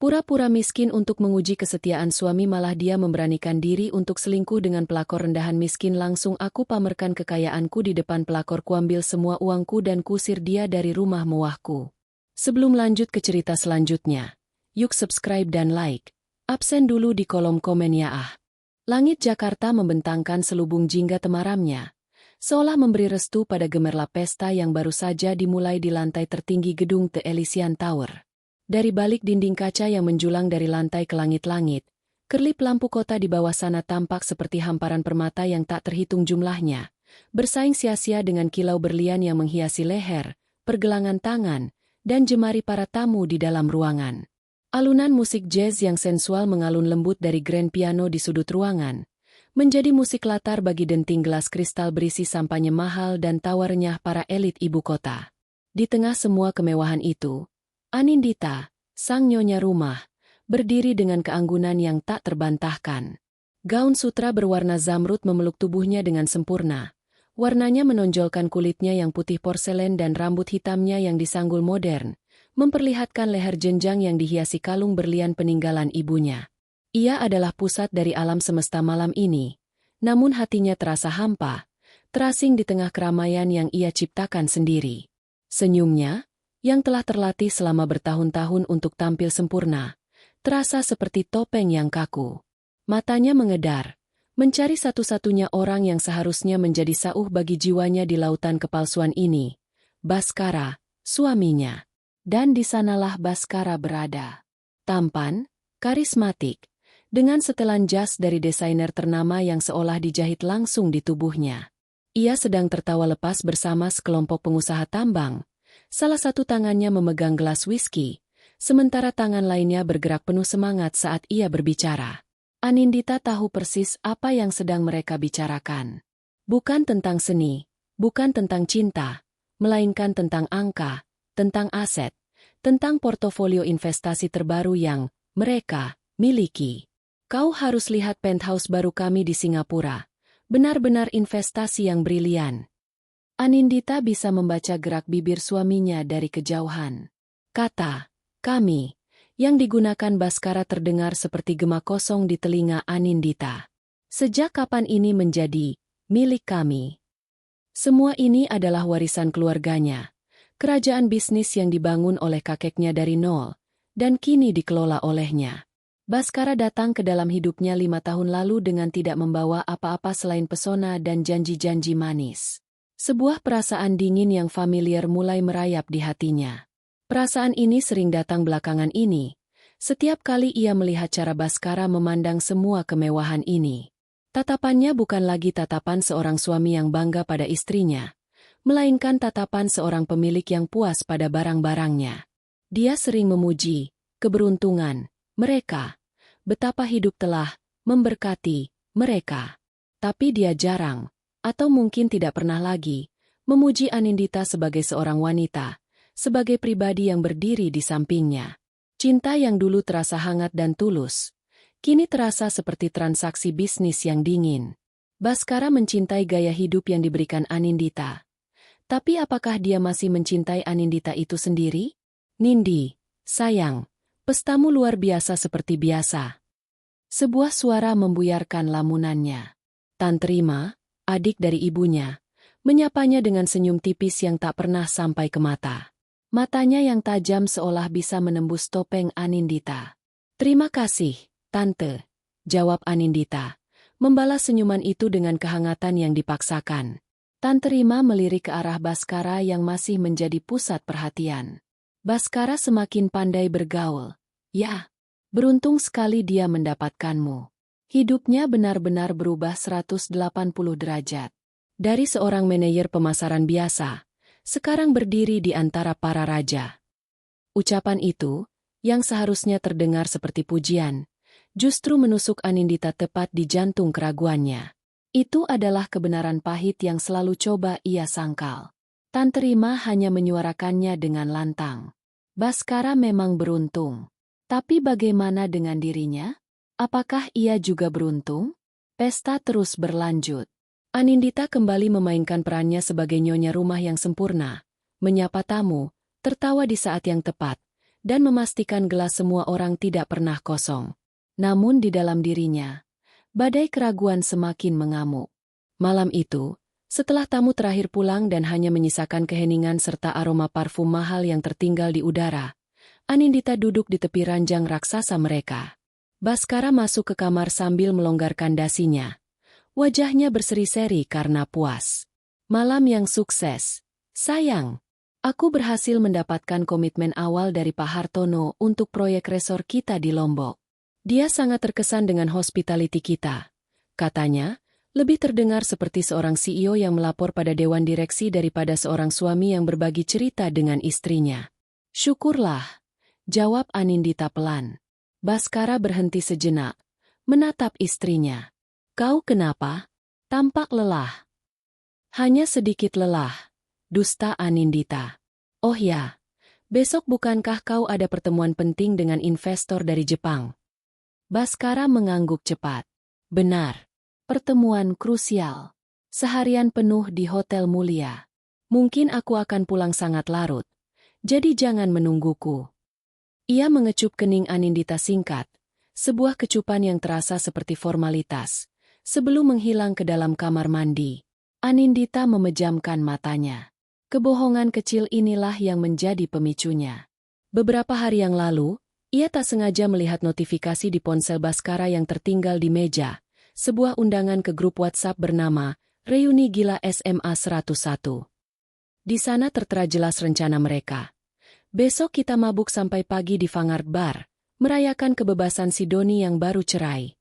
Pura-pura miskin untuk menguji kesetiaan suami, malah dia memberanikan diri untuk selingkuh dengan pelakor rendahan miskin. Langsung aku pamerkan kekayaanku di depan pelakor, kuambil semua uangku dan kusir dia dari rumah mewahku. Sebelum lanjut ke cerita selanjutnya, yuk subscribe dan like. Absen dulu di kolom komen ya ah. Langit Jakarta membentangkan selubung jingga temaramnya, seolah memberi restu pada gemerlap pesta yang baru saja dimulai di lantai tertinggi gedung The Elysian Tower. Dari balik dinding kaca yang menjulang dari lantai ke langit-langit, kerlip lampu kota di bawah sana tampak seperti hamparan permata yang tak terhitung jumlahnya, bersaing sia-sia dengan kilau berlian yang menghiasi leher, pergelangan tangan, dan jemari para tamu di dalam ruangan. Alunan musik jazz yang sensual mengalun lembut dari grand piano di sudut ruangan, menjadi musik latar bagi denting gelas kristal berisi sampanye mahal dan tawa renyah para elit ibu kota. Di tengah semua kemewahan itu, Anindita, sang nyonya rumah, berdiri dengan keanggunan yang tak terbantahkan. Gaun sutra berwarna zamrud memeluk tubuhnya dengan sempurna. Warnanya menonjolkan kulitnya yang putih porselen dan rambut hitamnya yang disanggul modern, memperlihatkan leher jenjang yang dihiasi kalung berlian peninggalan ibunya. Ia adalah pusat dari alam semesta malam ini, namun hatinya terasa hampa, terasing di tengah keramaian yang ia ciptakan sendiri. Senyumnya, yang telah terlatih selama bertahun-tahun untuk tampil sempurna, terasa seperti topeng yang kaku. Matanya mengedar, mencari satu-satunya orang yang seharusnya menjadi sauh bagi jiwanya di lautan kepalsuan ini, Baskara, suaminya. Dan di sanalah Baskara berada. Tampan, karismatik, dengan setelan jas dari desainer ternama yang seolah dijahit langsung di tubuhnya. Ia sedang tertawa lepas bersama sekelompok pengusaha tambang. Salah satu tangannya memegang gelas whisky, sementara tangan lainnya bergerak penuh semangat saat ia berbicara. Anindita tahu persis apa yang sedang mereka bicarakan. Bukan tentang seni, bukan tentang cinta, melainkan tentang angka, tentang aset, tentang portofolio investasi terbaru yang mereka miliki. Kau harus lihat penthouse baru kami di Singapura. Benar-benar investasi yang brilian. Anindita bisa membaca gerak bibir suaminya dari kejauhan. Kata, kami, yang digunakan Baskara terdengar seperti gema kosong di telinga Anindita. Sejak kapan ini menjadi milik kami? Semua ini adalah warisan keluarganya. Kerajaan bisnis yang dibangun oleh kakeknya dari nol, dan kini dikelola olehnya. Baskara datang ke dalam hidupnya 5 tahun lalu dengan tidak membawa apa-apa selain pesona dan janji-janji manis. Sebuah perasaan dingin yang familiar mulai merayap di hatinya. Perasaan ini sering datang belakangan ini, setiap kali ia melihat cara Baskara memandang semua kemewahan ini. Tatapannya bukan lagi tatapan seorang suami yang bangga pada istrinya, melainkan tatapan seorang pemilik yang puas pada barang-barangnya. Dia sering memuji keberuntungan mereka, betapa hidup telah memberkati mereka. Tapi dia jarang, atau mungkin tidak pernah lagi, memuji Anindita sebagai seorang wanita, sebagai pribadi yang berdiri di sampingnya. Cinta yang dulu terasa hangat dan tulus, kini terasa seperti transaksi bisnis yang dingin. Baskara mencintai gaya hidup yang diberikan Anindita. Tapi apakah dia masih mencintai Anindita itu sendiri? Nindi, sayang, pestamu luar biasa seperti biasa. Sebuah suara membuyarkan lamunannya. Tan Terima, adik dari ibunya, menyapanya dengan senyum tipis yang tak pernah sampai ke mata. Matanya yang tajam seolah bisa menembus topeng Anindita. Terima kasih, Tante, jawab Anindita, membalas senyuman itu dengan kehangatan yang dipaksakan. Tan Terima melirik ke arah Baskara yang masih menjadi pusat perhatian. Baskara semakin pandai bergaul. Ya, beruntung sekali dia mendapatkanmu. Hidupnya benar-benar berubah 180 derajat. Dari seorang manajer pemasaran biasa, sekarang berdiri di antara para raja. Ucapan itu, yang seharusnya terdengar seperti pujian, justru menusuk Anindita tepat di jantung keraguannya. Itu adalah kebenaran pahit yang selalu coba ia sangkal. Tan Terima hanya menyuarakannya dengan lantang. Baskara memang beruntung. Tapi bagaimana dengan dirinya? Apakah ia juga beruntung? Pesta terus berlanjut. Anindita kembali memainkan perannya sebagai nyonya rumah yang sempurna, menyapa tamu, tertawa di saat yang tepat, dan memastikan gelas semua orang tidak pernah kosong. Namun di dalam dirinya, badai keraguan semakin mengamuk. Malam itu, setelah tamu terakhir pulang dan hanya menyisakan keheningan serta aroma parfum mahal yang tertinggal di udara, Anindita duduk di tepi ranjang raksasa mereka. Baskara masuk ke kamar sambil melonggarkan dasinya. Wajahnya berseri-seri karena puas. Malam yang sukses. Sayang, aku berhasil mendapatkan komitmen awal dari Pak Hartono untuk proyek resor kita di Lombok. Dia sangat terkesan dengan hospitality kita. Katanya, lebih terdengar seperti seorang CEO yang melapor pada dewan direksi daripada seorang suami yang berbagi cerita dengan istrinya. Syukurlah, jawab Anindita pelan. Baskara berhenti sejenak, menatap istrinya. Kau kenapa? Tampak lelah. Hanya sedikit lelah, dusta Anindita. Oh ya, besok bukankah kau ada pertemuan penting dengan investor dari Jepang? Baskara mengangguk cepat. Benar, pertemuan krusial. Seharian penuh di hotel mulia. Mungkin aku akan pulang sangat larut, jadi jangan menungguku. Ia mengecup kening Anindita singkat, sebuah kecupan yang terasa seperti formalitas. Sebelum menghilang ke dalam kamar mandi, Anindita memejamkan matanya. Kebohongan kecil inilah yang menjadi pemicunya. Beberapa hari yang lalu, ia tak sengaja melihat notifikasi di ponsel Baskara yang tertinggal di meja, sebuah undangan ke grup WhatsApp bernama Reuni Gila SMA 101. Di sana tertera jelas rencana mereka. Besok kita mabuk sampai pagi di Vanguard Bar, merayakan kebebasan si Doni yang baru cerai.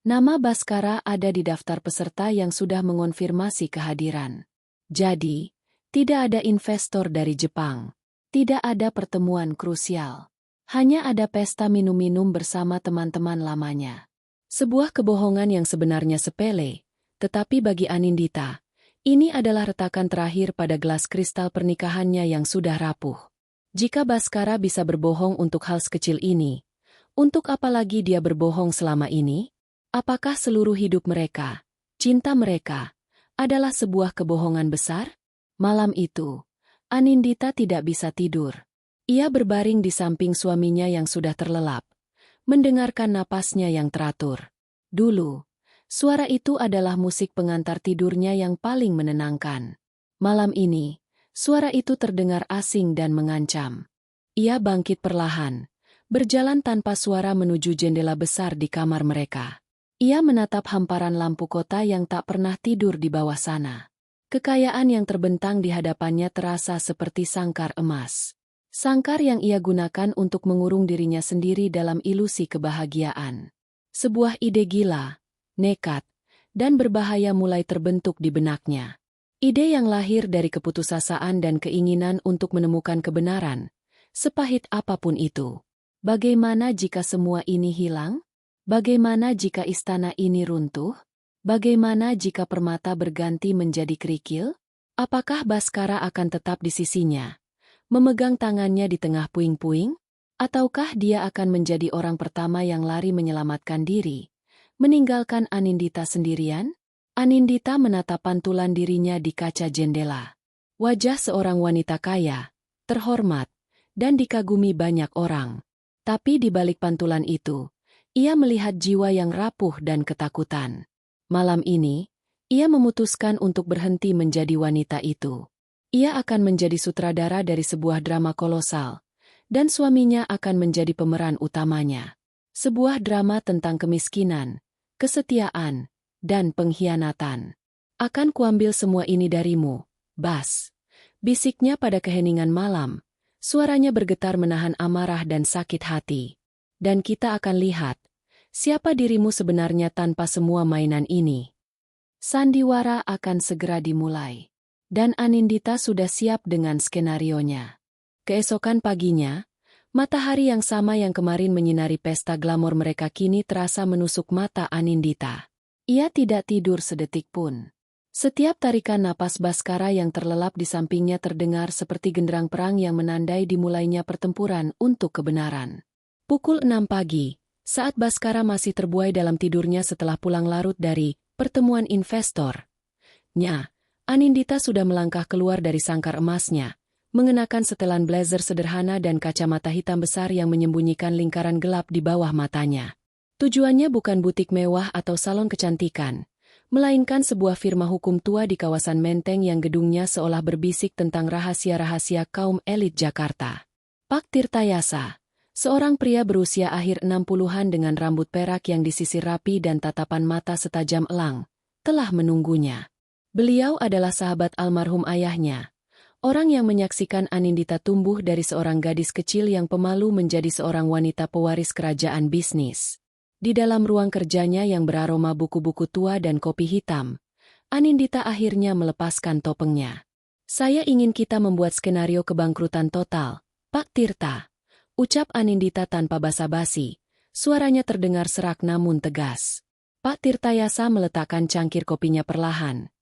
Nama Baskara ada di daftar peserta yang sudah mengonfirmasi kehadiran. Jadi, tidak ada investor dari Jepang. Tidak ada pertemuan krusial. Hanya ada pesta minum-minum bersama teman-teman lamanya. Sebuah kebohongan yang sebenarnya sepele, tetapi bagi Anindita, ini adalah retakan terakhir pada gelas kristal pernikahannya yang sudah rapuh. Jika Baskara bisa berbohong untuk hal sekecil ini, untuk apa lagi dia berbohong selama ini? Apakah seluruh hidup mereka, cinta mereka, adalah sebuah kebohongan besar? Malam itu, Anindita tidak bisa tidur. Ia berbaring di samping suaminya yang sudah terlelap, mendengarkan napasnya yang teratur. Dulu, suara itu adalah musik pengantar tidurnya yang paling menenangkan. Malam ini, suara itu terdengar asing dan mengancam. Ia bangkit perlahan, berjalan tanpa suara menuju jendela besar di kamar mereka. Ia menatap hamparan lampu kota yang tak pernah tidur di bawah sana. Kekayaan yang terbentang di hadapannya terasa seperti sangkar emas. Sangkar yang ia gunakan untuk mengurung dirinya sendiri dalam ilusi kebahagiaan. Sebuah ide gila, nekat, dan berbahaya mulai terbentuk di benaknya. Ide yang lahir dari keputusasaan dan keinginan untuk menemukan kebenaran, sepahit apapun itu. Bagaimana jika semua ini hilang? Bagaimana jika istana ini runtuh? Bagaimana jika permata berganti menjadi kerikil? Apakah Baskara akan tetap di sisinya, memegang tangannya di tengah puing-puing? Ataukah dia akan menjadi orang pertama yang lari menyelamatkan diri, meninggalkan Anindita sendirian? Anindita menatap pantulan dirinya di kaca jendela. Wajah seorang wanita kaya, terhormat, dan dikagumi banyak orang. Tapi di balik pantulan itu, ia melihat jiwa yang rapuh dan ketakutan. Malam ini, ia memutuskan untuk berhenti menjadi wanita itu. Ia akan menjadi sutradara dari sebuah drama kolosal, dan suaminya akan menjadi pemeran utamanya. Sebuah drama tentang kemiskinan, kesetiaan, dan pengkhianatan. Akan kuambil semua ini darimu, Bas. Bisiknya pada keheningan malam, suaranya bergetar menahan amarah dan sakit hati. Dan kita akan lihat, siapa dirimu sebenarnya tanpa semua mainan ini. Sandiwara akan segera dimulai. Dan Anindita sudah siap dengan skenarionya. Keesokan paginya, matahari yang sama yang kemarin menyinari pesta glamor mereka kini terasa menusuk mata Anindita. Ia tidak tidur sedetik pun. Setiap tarikan napas Baskara yang terlelap di sampingnya terdengar seperti genderang perang yang menandai dimulainya pertempuran untuk kebenaran. Pukul 6 pagi, saat Baskara masih terbuai dalam tidurnya setelah pulang larut dari pertemuan investor, Anindita sudah melangkah keluar dari sangkar emasnya, mengenakan setelan blazer sederhana dan kacamata hitam besar yang menyembunyikan lingkaran gelap di bawah matanya. Tujuannya bukan butik mewah atau salon kecantikan, melainkan sebuah firma hukum tua di kawasan Menteng yang gedungnya seolah berbisik tentang rahasia-rahasia kaum elit Jakarta. Pak Tirtayasa, seorang pria berusia akhir 60-an dengan rambut perak yang disisir rapi dan tatapan mata setajam elang, telah menunggunya. Beliau adalah sahabat almarhum ayahnya, orang yang menyaksikan Anindita tumbuh dari seorang gadis kecil yang pemalu menjadi seorang wanita pewaris kerajaan bisnis. Di dalam ruang kerjanya yang beraroma buku-buku tua dan kopi hitam, Anindita akhirnya melepaskan topengnya. "Saya ingin kita membuat skenario kebangkrutan total, Pak Tirta," ucap Anindita tanpa basa-basi. Suaranya terdengar serak namun tegas. Pak Tirtayasa meletakkan cangkir kopinya perlahan.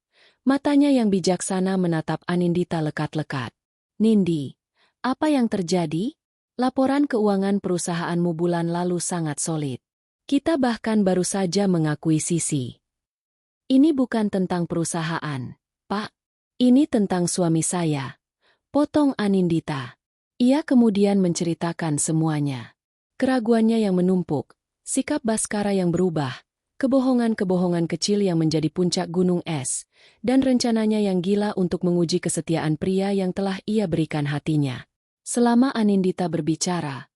Matanya yang bijaksana menatap Anindita lekat-lekat. "Nindi, apa yang terjadi? Laporan keuangan perusahaanmu bulan lalu sangat solid. Kita bahkan baru saja mengakuisisi." "Ini bukan tentang perusahaan, Pak. Ini tentang suami saya," potong Anindita. Ia kemudian menceritakan semuanya. Keraguannya yang menumpuk, sikap Baskara yang berubah, kebohongan-kebohongan kecil yang menjadi puncak gunung es, dan rencananya yang gila untuk menguji kesetiaan pria yang telah ia berikan hatinya. Selama Anindita berbicara,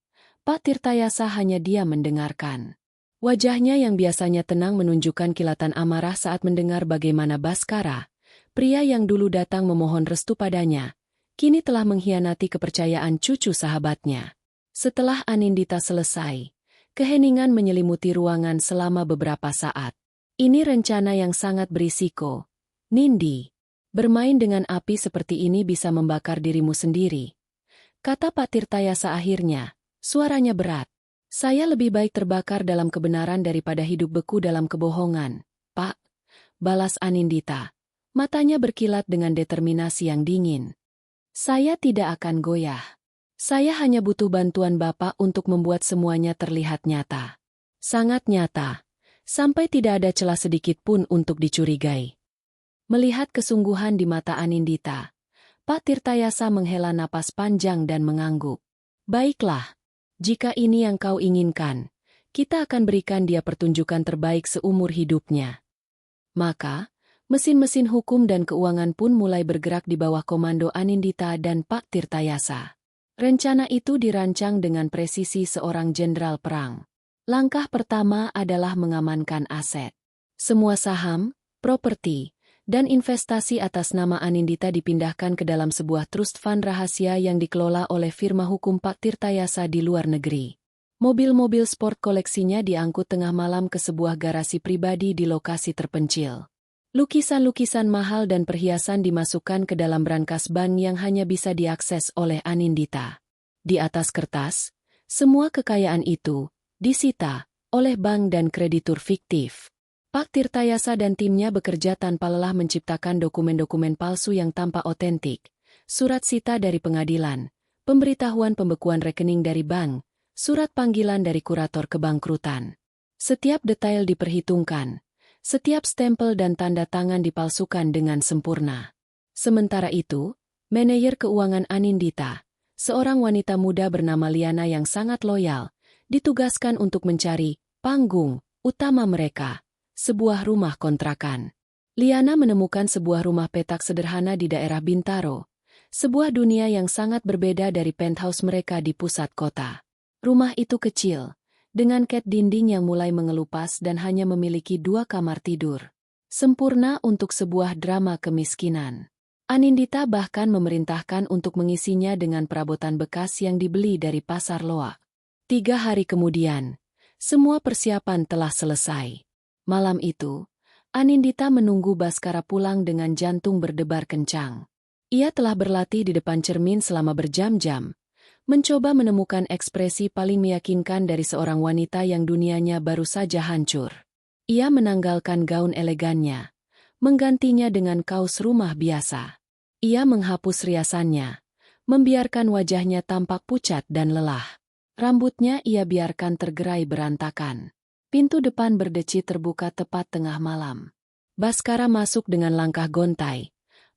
Pak Tirtayasa hanya diam mendengarkan. Wajahnya yang biasanya tenang menunjukkan kilatan amarah saat mendengar bagaimana Baskara, pria yang dulu datang memohon restu padanya, kini telah mengkhianati kepercayaan cucu sahabatnya. Setelah Anindita selesai, keheningan menyelimuti ruangan selama beberapa saat. "Ini rencana yang sangat berisiko, Nindi. Bermain dengan api seperti ini bisa membakar dirimu sendiri," kata Pak Tirtayasa akhirnya, suaranya berat. "Saya lebih baik terbakar dalam kebenaran daripada hidup beku dalam kebohongan, Pak," balas Anindita. Matanya berkilat dengan determinasi yang dingin. "Saya tidak akan goyah. Saya hanya butuh bantuan Bapak untuk membuat semuanya terlihat nyata. Sangat nyata, sampai tidak ada celah sedikit pun untuk dicurigai." Melihat kesungguhan di mata Anindita, Pak Tirtayasa menghela napas panjang dan mengangguk. "Baiklah, jika ini yang kau inginkan, kita akan berikan dia pertunjukan terbaik seumur hidupnya." Maka, mesin-mesin hukum dan keuangan pun mulai bergerak di bawah komando Anindita dan Pak Tirtayasa. Rencana itu dirancang dengan presisi seorang jenderal perang. Langkah pertama adalah mengamankan aset. Semua saham, properti, dan investasi atas nama Anindita dipindahkan ke dalam sebuah trust fund rahasia yang dikelola oleh firma hukum Pak Tirtayasa di luar negeri. Mobil-mobil sport koleksinya diangkut tengah malam ke sebuah garasi pribadi di lokasi terpencil. Lukisan-lukisan mahal dan perhiasan dimasukkan ke dalam brankas bank yang hanya bisa diakses oleh Anindita. Di atas kertas, semua kekayaan itu disita oleh bank dan kreditur fiktif. Pak Tirtayasa dan timnya bekerja tanpa lelah menciptakan dokumen-dokumen palsu yang tampak otentik, surat sita dari pengadilan, pemberitahuan pembekuan rekening dari bank, surat panggilan dari kurator kebangkrutan. Setiap detail diperhitungkan. Setiap stempel dan tanda tangan dipalsukan dengan sempurna. Sementara itu, manajer keuangan Anindita, seorang wanita muda bernama Liana yang sangat loyal, ditugaskan untuk mencari panggung utama mereka, sebuah rumah kontrakan. Liana menemukan sebuah rumah petak sederhana di daerah Bintaro, sebuah dunia yang sangat berbeda dari penthouse mereka di pusat kota. Rumah itu kecil, dengan cat dinding yang mulai mengelupas dan hanya memiliki 2 kamar tidur. Sempurna untuk sebuah drama kemiskinan. Anindita bahkan memerintahkan untuk mengisinya dengan perabotan bekas yang dibeli dari pasar loak. 3 hari kemudian, semua persiapan telah selesai. Malam itu, Anindita menunggu Baskara pulang dengan jantung berdebar kencang. Ia telah berlatih di depan cermin selama berjam-jam, mencoba menemukan ekspresi paling meyakinkan dari seorang wanita yang dunianya baru saja hancur. Ia menanggalkan gaun elegannya, menggantinya dengan kaos rumah biasa. Ia menghapus riasannya, membiarkan wajahnya tampak pucat dan lelah. Rambutnya ia biarkan tergerai berantakan. Pintu depan berdeci terbuka tepat tengah malam. Baskara masuk dengan langkah gontai.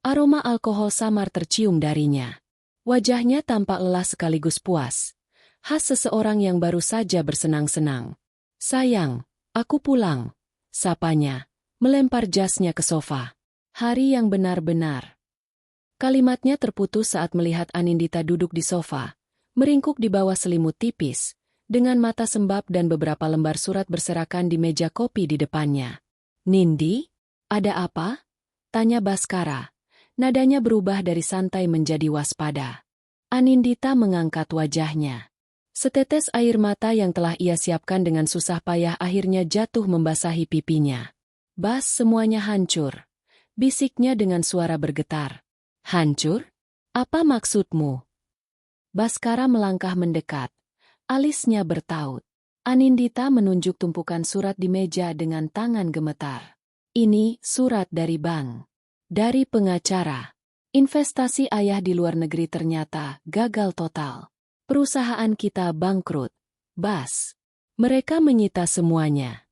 Aroma alkohol samar tercium darinya. Wajahnya tampak lelah sekaligus puas. Khas seseorang yang baru saja bersenang-senang. "Sayang, aku pulang," sapanya, melempar jasnya ke sofa. Hari yang benar-benar. Kalimatnya terputus saat melihat Anindita duduk di sofa, meringkuk di bawah selimut tipis, dengan mata sembab dan beberapa lembar surat berserakan di meja kopi di depannya. "Nindi, ada apa?" tanya Baskara. Nadanya berubah dari santai menjadi waspada. Anindita mengangkat wajahnya. Setetes air mata yang telah ia siapkan dengan susah payah akhirnya jatuh membasahi pipinya. "Bas, semuanya hancur," bisiknya dengan suara bergetar. "Hancur? Apa maksudmu?" Baskara melangkah mendekat. Alisnya bertaut. Anindita menunjuk tumpukan surat di meja dengan tangan gemetar. "Ini surat dari bank. Dari pengacara. Investasi ayah di luar negeri ternyata gagal total. Perusahaan kita bangkrut, Bas. Mereka menyita semuanya."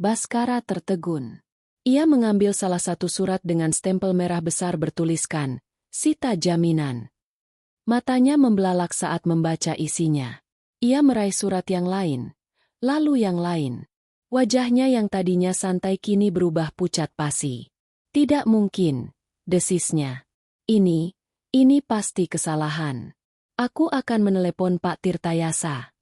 Baskara tertegun. Ia mengambil salah satu surat dengan stempel merah besar bertuliskan, "Sita Jaminan." Matanya membelalak saat membaca isinya. Ia meraih surat yang lain, lalu yang lain. Wajahnya yang tadinya santai kini berubah pucat pasi. "Tidak mungkin," desisnya. Ini pasti kesalahan. Aku akan menelepon Pak Tirtayasa."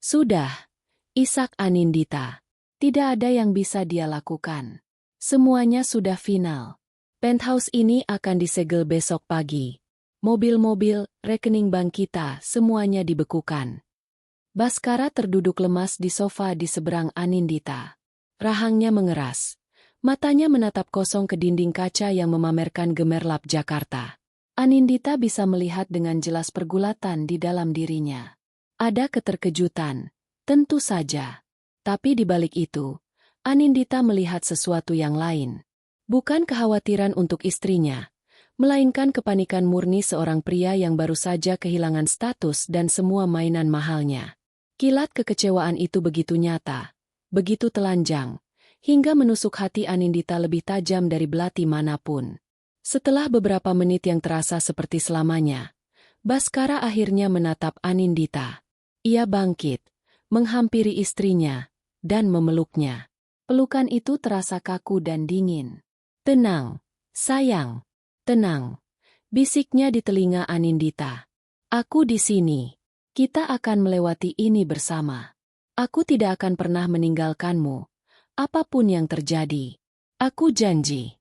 "Sudah," isak Anindita. Tidak ada yang bisa dia lakukan. Semuanya sudah final. Penthouse ini akan disegel besok pagi. Mobil-mobil, rekening bank kita, semuanya dibekukan. Baskara terduduk lemas di sofa di seberang Anindita. Rahangnya mengeras. Matanya menatap kosong ke dinding kaca yang memamerkan gemerlap Jakarta. Anindita bisa melihat dengan jelas pergulatan di dalam dirinya. Ada keterkejutan, tentu saja. Tapi di balik itu, Anindita melihat sesuatu yang lain. Bukan kekhawatiran untuk istrinya, melainkan kepanikan murni seorang pria yang baru saja kehilangan status dan semua mainan mahalnya. Kilat kekecewaan itu begitu nyata, begitu telanjang, hingga menusuk hati Anindita lebih tajam dari belati manapun. Setelah beberapa menit yang terasa seperti selamanya, Baskara akhirnya menatap Anindita. Ia bangkit, menghampiri istrinya, dan memeluknya. Pelukan itu terasa kaku dan dingin. "Tenang, sayang, tenang," bisiknya di telinga Anindita. "Aku di sini. Kita akan melewati ini bersama. Aku tidak akan pernah meninggalkanmu, apapun yang terjadi. Aku janji."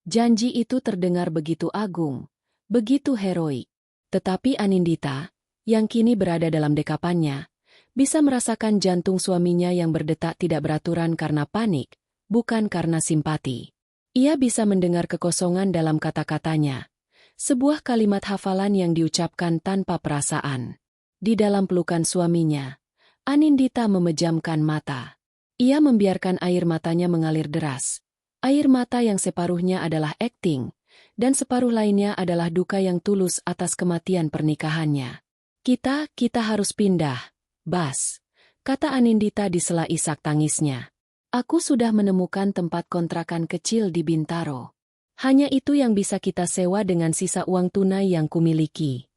Janji itu terdengar begitu agung, begitu heroik. Tetapi Anindita, yang kini berada dalam dekapannya, bisa merasakan jantung suaminya yang berdetak tidak beraturan karena panik, bukan karena simpati. Ia bisa mendengar kekosongan dalam kata-katanya. Sebuah kalimat hafalan yang diucapkan tanpa perasaan. Di dalam pelukan suaminya, Anindita memejamkan mata. Ia membiarkan air matanya mengalir deras. Air mata yang separuhnya adalah akting, dan separuh lainnya adalah duka yang tulus atas kematian pernikahannya. Kita harus pindah, Bas," kata Anindita di sela isak tangisnya. "Aku sudah menemukan tempat kontrakan kecil di Bintaro. Hanya itu yang bisa kita sewa dengan sisa uang tunai yang kumiliki."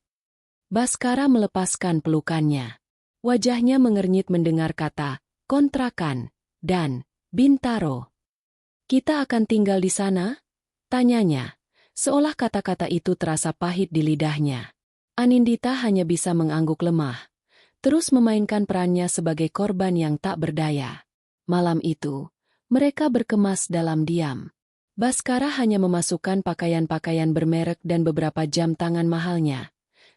Baskara melepaskan pelukannya. Wajahnya mengernyit mendengar kata, kontrakan, dan Bintaro. "Kita akan tinggal di sana?" tanyanya, seolah kata-kata itu terasa pahit di lidahnya. Anindita hanya bisa mengangguk lemah, terus memainkan perannya sebagai korban yang tak berdaya. Malam itu, mereka berkemas dalam diam. Baskara hanya memasukkan pakaian-pakaian bermerek dan beberapa jam tangan mahalnya,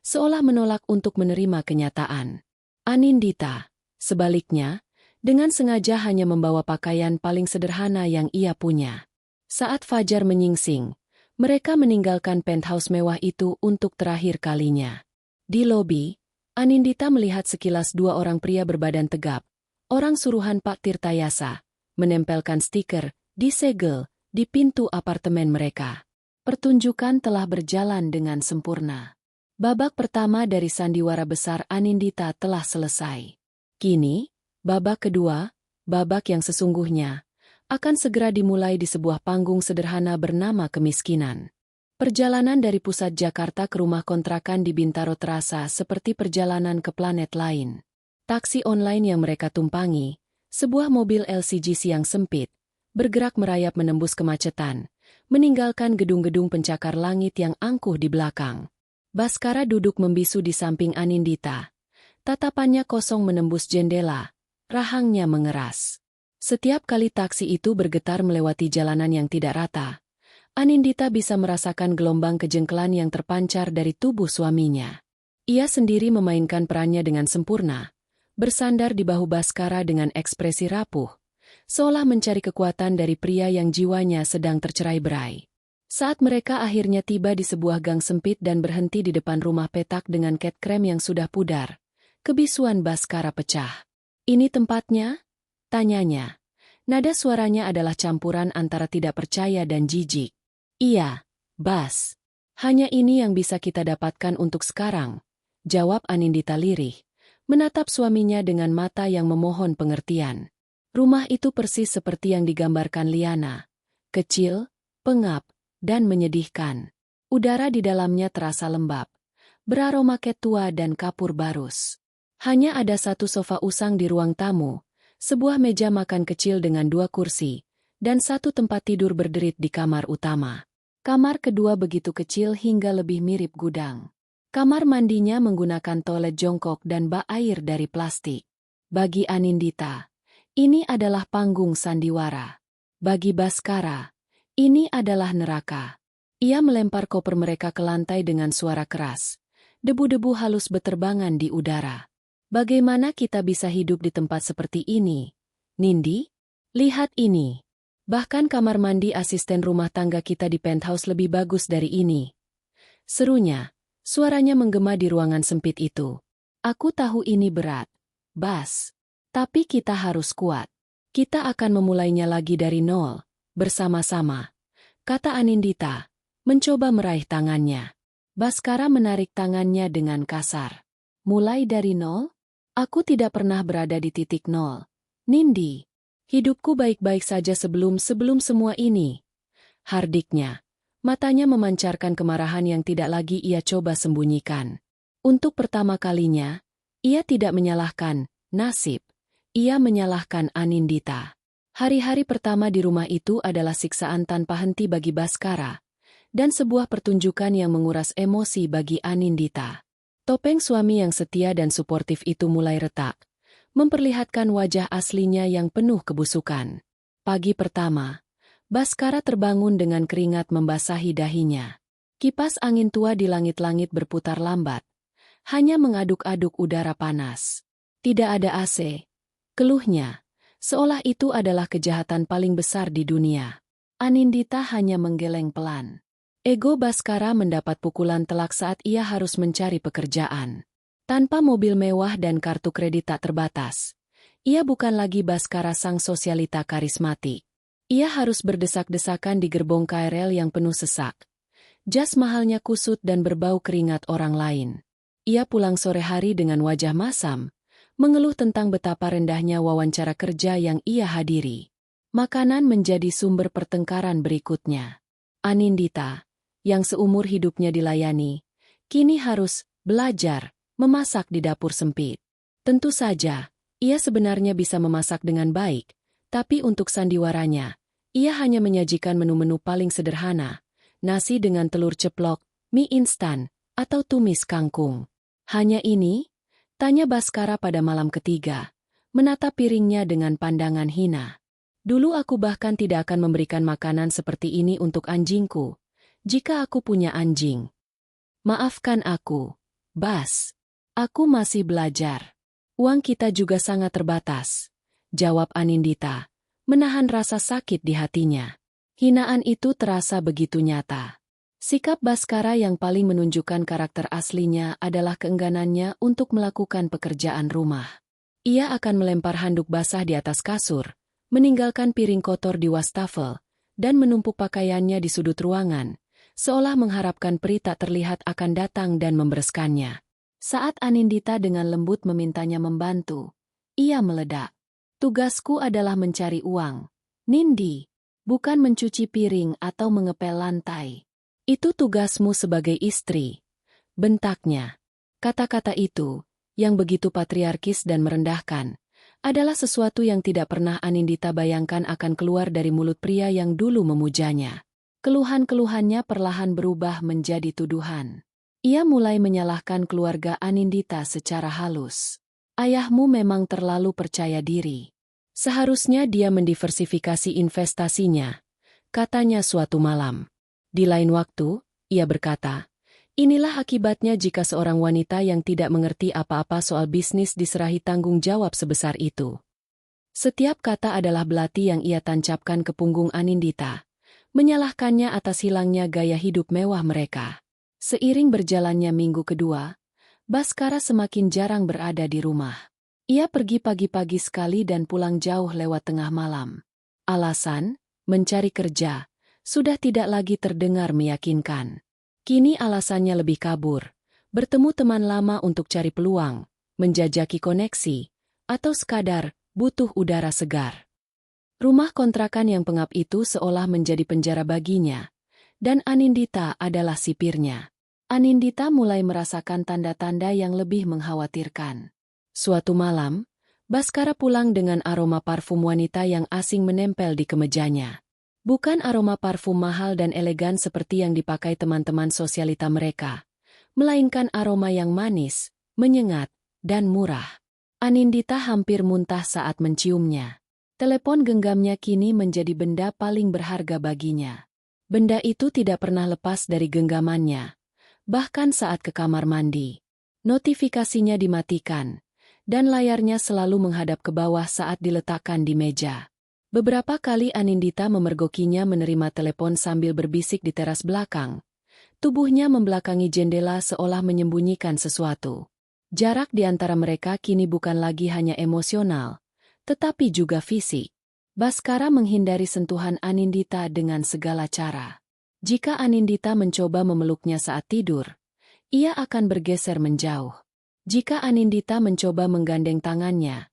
seolah menolak untuk menerima kenyataan. Anindita, sebaliknya, dengan sengaja hanya membawa pakaian paling sederhana yang ia punya. Saat fajar menyingsing, mereka meninggalkan penthouse mewah itu untuk terakhir kalinya. Di lobi, Anindita melihat sekilas dua orang pria berbadan tegap, orang suruhan Pak Tirtayasa, menempelkan stiker, disegel, di pintu apartemen mereka. Pertunjukan telah berjalan dengan sempurna. Babak pertama dari sandiwara besar Anindita telah selesai. Kini, babak kedua, babak yang sesungguhnya, akan segera dimulai di sebuah panggung sederhana bernama kemiskinan. Perjalanan dari pusat Jakarta ke rumah kontrakan di Bintaro terasa seperti perjalanan ke planet lain. Taksi online yang mereka tumpangi, sebuah mobil LCGC yang sempit, bergerak merayap menembus kemacetan, meninggalkan gedung-gedung pencakar langit yang angkuh di belakang. Baskara duduk membisu di samping Anindita. Tatapannya kosong menembus jendela, rahangnya mengeras. Setiap kali taksi itu bergetar melewati jalanan yang tidak rata, Anindita bisa merasakan gelombang kejengkelan yang terpancar dari tubuh suaminya. Ia sendiri memainkan perannya dengan sempurna, bersandar di bahu Baskara dengan ekspresi rapuh, seolah mencari kekuatan dari pria yang jiwanya sedang tercerai-berai. Saat mereka akhirnya tiba di sebuah gang sempit dan berhenti di depan rumah petak dengan cat krem yang sudah pudar, kebisuan Baskara pecah. "Ini tempatnya?" tanyanya. Nada suaranya adalah campuran antara tidak percaya dan jijik. "Iya, Bas. Hanya ini yang bisa kita dapatkan untuk sekarang," jawab Anindita lirih, menatap suaminya dengan mata yang memohon pengertian. Rumah itu persis seperti yang digambarkan Liana. Kecil, pengap, dan menyedihkan. Udara di dalamnya terasa lembab, beraroma cat tua dan kapur barus. Hanya ada satu sofa usang di ruang tamu, sebuah meja makan kecil dengan 2 kursi, dan satu tempat tidur berderit di kamar utama. Kamar kedua begitu kecil hingga lebih mirip gudang. Kamar mandinya menggunakan toilet jongkok dan bak air dari plastik. Bagi Anindita, ini adalah panggung sandiwara. Bagi Baskara, ini adalah neraka. Ia melempar koper mereka ke lantai dengan suara keras. Debu-debu halus beterbangan di udara. "Bagaimana kita bisa hidup di tempat seperti ini, Nindi? Lihat ini. Bahkan kamar mandi asisten rumah tangga kita di penthouse lebih bagus dari ini," serunya. Suaranya menggema di ruangan sempit itu. "Aku tahu ini berat, Bas. Tapi kita harus kuat. Kita akan memulainya lagi dari nol, bersama-sama," kata Anindita, mencoba meraih tangannya. Baskara menarik tangannya dengan kasar. "Mulai dari nol? Aku tidak pernah berada di titik nol, Nindi. Hidupku baik-baik saja sebelum semua ini," hardiknya. Matanya memancarkan kemarahan yang tidak lagi ia coba sembunyikan. Untuk pertama kalinya, ia tidak menyalahkan nasib. Ia menyalahkan Anindita. Hari-hari pertama di rumah itu adalah siksaan tanpa henti bagi Baskara, dan sebuah pertunjukan yang menguras emosi bagi Anindita. Topeng suami yang setia dan suportif itu mulai retak, memperlihatkan wajah aslinya yang penuh kebusukan. Pagi pertama, Baskara terbangun dengan keringat membasahi dahinya. Kipas angin tua di langit-langit berputar lambat, hanya mengaduk-aduk udara panas. "Tidak ada AC," keluhnya, seolah itu adalah kejahatan paling besar di dunia. Anindita hanya menggeleng pelan. Ego Baskara mendapat pukulan telak saat ia harus mencari pekerjaan. Tanpa mobil mewah dan kartu kredit tak terbatas, ia bukan lagi Baskara sang sosialita karismatik. Ia harus berdesak-desakan di gerbong KRL yang penuh sesak. Jas mahalnya kusut dan berbau keringat orang lain. Ia pulang sore hari dengan wajah masam, mengeluh tentang betapa rendahnya wawancara kerja yang ia hadiri. Makanan menjadi sumber pertengkaran berikutnya. Anindita, yang seumur hidupnya dilayani, kini harus belajar memasak di dapur sempit. Tentu saja, ia sebenarnya bisa memasak dengan baik, tapi untuk sandiwaranya, ia hanya menyajikan menu-menu paling sederhana, nasi dengan telur ceplok, mie instan, atau tumis kangkung. "Hanya ini?" tanya Baskara pada malam ketiga, menatap piringnya dengan pandangan hina. "Dulu aku bahkan tidak akan memberikan makanan seperti ini untuk anjingku, jika aku punya anjing. Maafkan aku, Bas. Aku masih belajar. Uang kita juga sangat terbatas," jawab Anindita, menahan rasa sakit di hatinya. Hinaan itu terasa begitu nyata. Sikap Baskara yang paling menunjukkan karakter aslinya adalah keengganannya untuk melakukan pekerjaan rumah. Ia akan melempar handuk basah di atas kasur, meninggalkan piring kotor di wastafel, dan menumpuk pakaiannya di sudut ruangan, seolah mengharapkan peri tak terlihat akan datang dan membereskannya. Saat Anindita dengan lembut memintanya membantu, ia meledak. "Tugasku adalah mencari uang, Nindi, bukan mencuci piring atau mengepel lantai. Itu tugasmu sebagai istri, bentaknya. Kata-kata itu, yang begitu patriarkis dan merendahkan, adalah sesuatu yang tidak pernah Anindita bayangkan akan keluar dari mulut pria yang dulu memujanya. Keluhan-keluhannya perlahan berubah menjadi tuduhan. Ia mulai menyalahkan keluarga Anindita secara halus. Ayahmu memang terlalu percaya diri. Seharusnya dia mendiversifikasi investasinya, katanya suatu malam. Di lain waktu, ia berkata, inilah akibatnya jika seorang wanita yang tidak mengerti apa-apa soal bisnis diserahi tanggung jawab sebesar itu. Setiap kata adalah belati yang ia tancapkan ke punggung Anindita, menyalahkannya atas hilangnya gaya hidup mewah mereka. Seiring berjalannya minggu kedua, Baskara semakin jarang berada di rumah. Ia pergi pagi-pagi sekali dan pulang jauh lewat tengah malam. Alasan, mencari kerja, sudah tidak lagi terdengar meyakinkan. Kini alasannya lebih kabur, bertemu teman lama untuk cari peluang, menjajaki koneksi, atau sekadar butuh udara segar. Rumah kontrakan yang pengap itu seolah menjadi penjara baginya, dan Anindita adalah sipirnya. Anindita mulai merasakan tanda-tanda yang lebih mengkhawatirkan. Suatu malam, Baskara pulang dengan aroma parfum wanita yang asing menempel di kemejanya. Bukan aroma parfum mahal dan elegan seperti yang dipakai teman-teman sosialita mereka, melainkan aroma yang manis, menyengat, dan murah. Anindita hampir muntah saat menciumnya. Telepon genggamnya kini menjadi benda paling berharga baginya. Benda itu tidak pernah lepas dari genggamannya, bahkan saat ke kamar mandi. Notifikasinya dimatikan, dan layarnya selalu menghadap ke bawah saat diletakkan di meja. Beberapa kali Anindita memergokinya menerima telepon sambil berbisik di teras belakang. Tubuhnya membelakangi jendela seolah menyembunyikan sesuatu. Jarak di antara mereka kini bukan lagi hanya emosional, tetapi juga fisik. Baskara menghindari sentuhan Anindita dengan segala cara. Jika Anindita mencoba memeluknya saat tidur, ia akan bergeser menjauh. Jika Anindita mencoba menggandeng tangannya,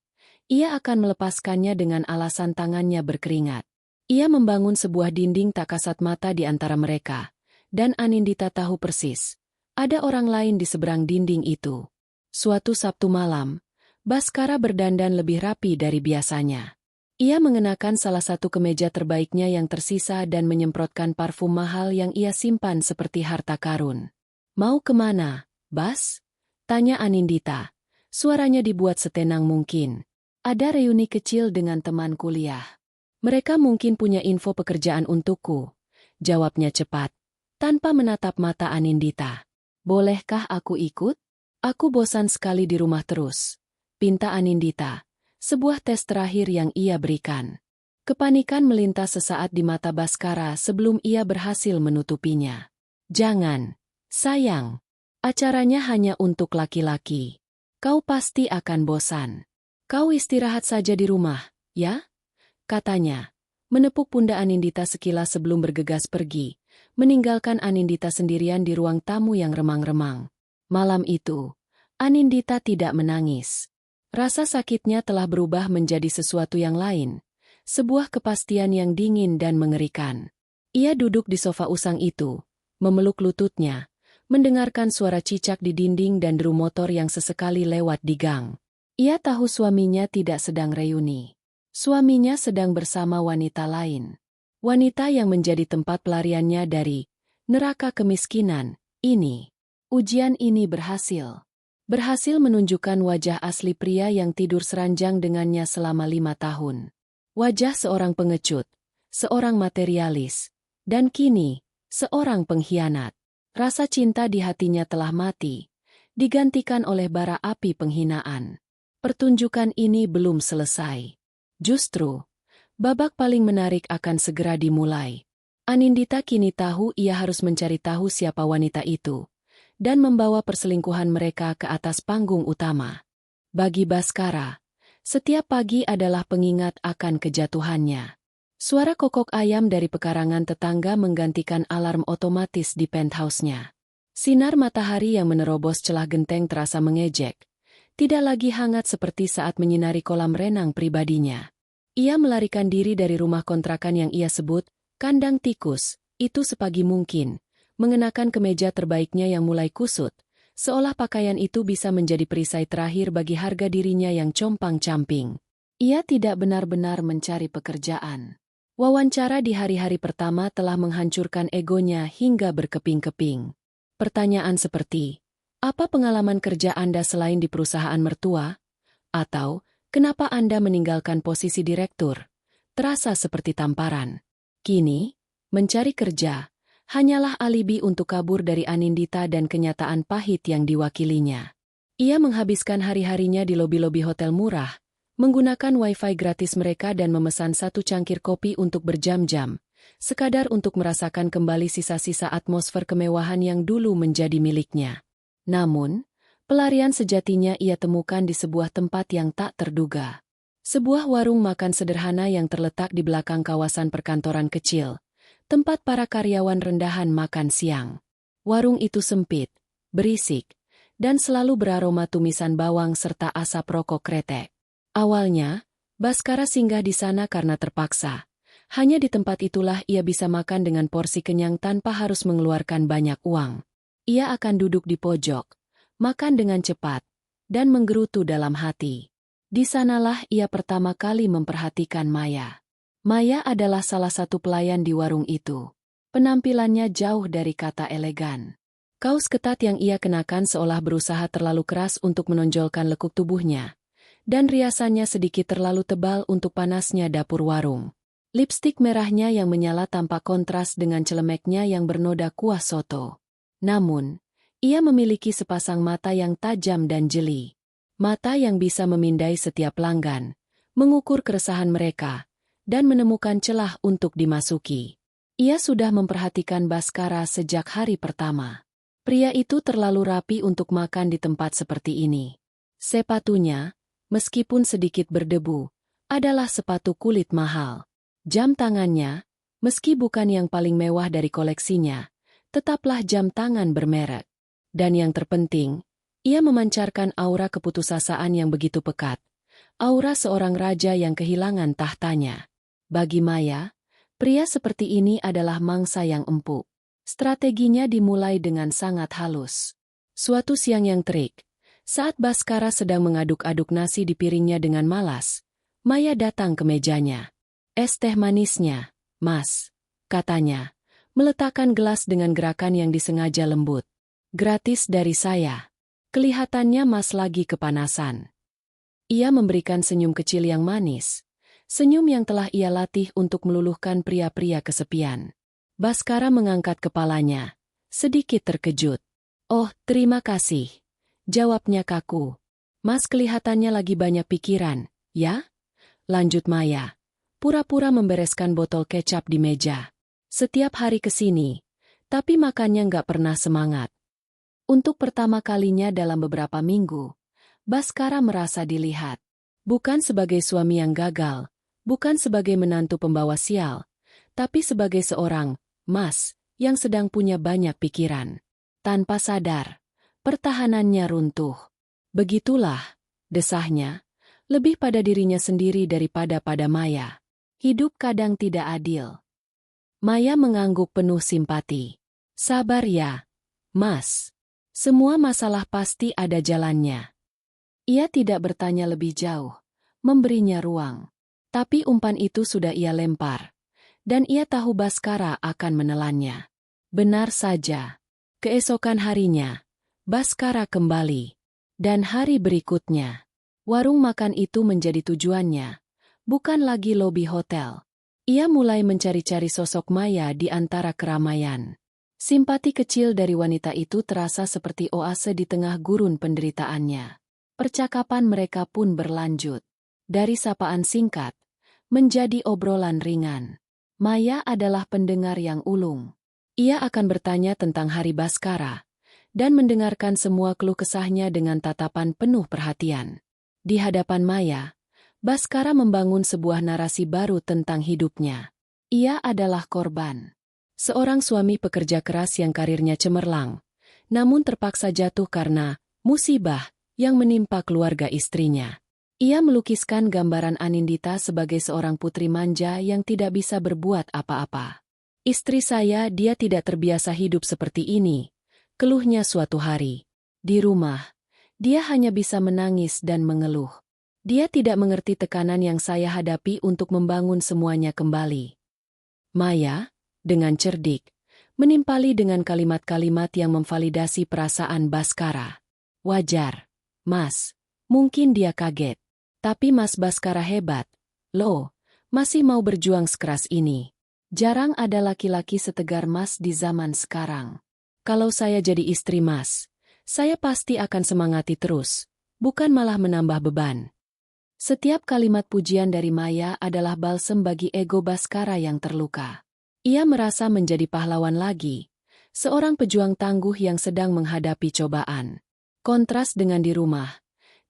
ia akan melepaskannya dengan alasan tangannya berkeringat. Ia membangun sebuah dinding tak kasat mata di antara mereka, dan Anindita tahu persis, ada orang lain di seberang dinding itu. Suatu Sabtu malam, Baskara berdandan lebih rapi dari biasanya. Ia mengenakan salah satu kemeja terbaiknya yang tersisa dan menyemprotkan parfum mahal yang ia simpan seperti harta karun. "Mau kemana, Bas?" tanya Anindita. Suaranya dibuat setenang mungkin. "Ada reuni kecil dengan teman kuliah. Mereka mungkin punya info pekerjaan untukku," jawabnya cepat, tanpa menatap mata Anindita. "Bolehkah aku ikut? Aku bosan sekali di rumah terus," pinta Anindita, sebuah tes terakhir yang ia berikan. Kepanikan melintas sesaat di mata Baskara sebelum ia berhasil menutupinya. "Jangan, sayang. Acaranya hanya untuk laki-laki. Kau pasti akan bosan. Kau istirahat saja di rumah, ya?" katanya, menepuk pundak Anindita sekilas sebelum bergegas pergi, meninggalkan Anindita sendirian di ruang tamu yang remang-remang. Malam itu, Anindita tidak menangis. Rasa sakitnya telah berubah menjadi sesuatu yang lain, sebuah kepastian yang dingin dan mengerikan. Ia duduk di sofa usang itu, memeluk lututnya, mendengarkan suara cicak di dinding dan deru motor yang sesekali lewat di gang. Ia tahu suaminya tidak sedang reuni. Suaminya sedang bersama wanita lain. Wanita yang menjadi tempat pelariannya dari neraka kemiskinan ini. Ujian ini berhasil. Berhasil menunjukkan wajah asli pria yang tidur seranjang dengannya selama 5 tahun. Wajah seorang pengecut, seorang materialis, dan kini, seorang pengkhianat. Rasa cinta di hatinya telah mati, digantikan oleh bara api penghinaan. Pertunjukan ini belum selesai. Justru, babak paling menarik akan segera dimulai. Anindita kini tahu ia harus mencari tahu siapa wanita itu, dan membawa perselingkuhan mereka ke atas panggung utama. Bagi Baskara, setiap pagi adalah pengingat akan kejatuhannya. Suara kokok ayam dari pekarangan tetangga menggantikan alarm otomatis di penthouse-nya. Sinar matahari yang menerobos celah genteng terasa mengejek, tidak lagi hangat seperti saat menyinari kolam renang pribadinya. Ia melarikan diri dari rumah kontrakan yang ia sebut kandang tikus, itu sepagi mungkin, mengenakan kemeja terbaiknya yang mulai kusut, seolah pakaian itu bisa menjadi perisai terakhir bagi harga dirinya yang compang-camping. Ia tidak benar-benar mencari pekerjaan. Wawancara di hari-hari pertama telah menghancurkan egonya hingga berkeping-keping. Pertanyaan seperti, apa pengalaman kerja Anda selain di perusahaan mertua? Atau, kenapa Anda meninggalkan posisi direktur? Terasa seperti tamparan. Kini, mencari kerja hanyalah alibi untuk kabur dari Anindita dan kenyataan pahit yang diwakilinya. Ia menghabiskan hari-harinya di lobi-lobi hotel murah, menggunakan wifi gratis mereka dan memesan 1 cangkir kopi untuk berjam-jam, sekadar untuk merasakan kembali sisa-sisa atmosfer kemewahan yang dulu menjadi miliknya. Namun, pelarian sejatinya ia temukan di sebuah tempat yang tak terduga. Sebuah warung makan sederhana yang terletak di belakang kawasan perkantoran kecil, tempat para karyawan rendahan makan siang. Warung itu sempit, berisik, dan selalu beraroma tumisan bawang serta asap rokok kretek. Awalnya, Baskara singgah di sana karena terpaksa. Hanya di tempat itulah ia bisa makan dengan porsi kenyang tanpa harus mengeluarkan banyak uang. Ia akan duduk di pojok, makan dengan cepat, dan menggerutu dalam hati. Di sanalah ia pertama kali memperhatikan Maya. Maya adalah salah satu pelayan di warung itu. Penampilannya jauh dari kata elegan. Kaos ketat yang ia kenakan seolah berusaha terlalu keras untuk menonjolkan lekuk tubuhnya, dan riasannya sedikit terlalu tebal untuk panasnya dapur warung. Lipstik merahnya yang menyala tampak kontras dengan celemeknya yang bernoda kuah soto. Namun, ia memiliki sepasang mata yang tajam dan jeli. Mata yang bisa memindai setiap pelanggan, mengukur keresahan mereka, dan menemukan celah untuk dimasuki. Ia sudah memperhatikan Baskara sejak hari pertama. Pria itu terlalu rapi untuk makan di tempat seperti ini. Sepatunya, meskipun sedikit berdebu, adalah sepatu kulit mahal. Jam tangannya, meski bukan yang paling mewah dari koleksinya, tetaplah jam tangan bermerek. Dan yang terpenting, ia memancarkan aura keputusasaan yang begitu pekat, aura seorang raja yang kehilangan tahtanya. Bagi Maya, pria seperti ini adalah mangsa yang empuk. Strateginya dimulai dengan sangat halus. Suatu siang yang terik, saat Baskara sedang mengaduk-aduk nasi di piringnya dengan malas, Maya datang ke mejanya. "Es teh manisnya, Mas," katanya, meletakkan gelas dengan gerakan yang disengaja lembut. "Gratis dari saya." Kelihatannya Mas lagi kepanasan. Ia memberikan senyum kecil yang manis, senyum yang telah ia latih untuk meluluhkan pria-pria kesepian. Baskara mengangkat kepalanya, sedikit terkejut. "Oh, terima kasih," jawabnya kaku. "Mas kelihatannya lagi banyak pikiran, ya?" lanjut Maya, pura-pura membereskan botol kecap di meja. "Setiap hari kesini, tapi makannya nggak pernah semangat." Untuk pertama kalinya dalam beberapa minggu, Baskara merasa dilihat. Bukan sebagai suami yang gagal, bukan sebagai menantu pembawa sial, tapi sebagai seorang Mas yang sedang punya banyak pikiran. Tanpa sadar, pertahanannya runtuh. Begitulah, desahnya, lebih pada dirinya sendiri daripada pada Maya. Hidup kadang tidak adil. Maya mengangguk penuh simpati. "Sabar ya, Mas. Semua masalah pasti ada jalannya." Ia tidak bertanya lebih jauh, memberinya ruang. Tapi umpan itu sudah ia lempar, dan ia tahu Baskara akan menelannya. Benar saja. Keesokan harinya, Baskara kembali. Dan hari berikutnya, warung makan itu menjadi tujuannya, bukan lagi lobi hotel. Ia mulai mencari-cari sosok Maya di antara keramaian. Simpati kecil dari wanita itu terasa seperti oase di tengah gurun penderitaannya. Percakapan mereka pun berlanjut. Dari sapaan singkat, menjadi obrolan ringan. Maya adalah pendengar yang ulung. Ia akan bertanya tentang hari Baskara, dan mendengarkan semua keluh kesahnya dengan tatapan penuh perhatian. Di hadapan Maya, Baskara membangun sebuah narasi baru tentang hidupnya. Ia adalah korban. Seorang suami pekerja keras yang karirnya cemerlang, namun terpaksa jatuh karena musibah yang menimpa keluarga istrinya. Ia melukiskan gambaran Anindita sebagai seorang putri manja yang tidak bisa berbuat apa-apa. Istri saya, dia tidak terbiasa hidup seperti ini, keluhnya suatu hari. Di rumah, dia hanya bisa menangis dan mengeluh. Dia tidak mengerti tekanan yang saya hadapi untuk membangun semuanya kembali. Maya, dengan cerdik, menimpali dengan kalimat-kalimat yang memvalidasi perasaan Baskara. Wajar, Mas. Mungkin dia kaget. Tapi Mas Baskara hebat. Loh, masih mau berjuang sekeras ini. Jarang ada laki-laki setegar Mas di zaman sekarang. Kalau saya jadi istri Mas, saya pasti akan semangati terus, bukan malah menambah beban. Setiap kalimat pujian dari Maya adalah balsem bagi ego Baskara yang terluka. Ia merasa menjadi pahlawan lagi, seorang pejuang tangguh yang sedang menghadapi cobaan. Kontras dengan di rumah,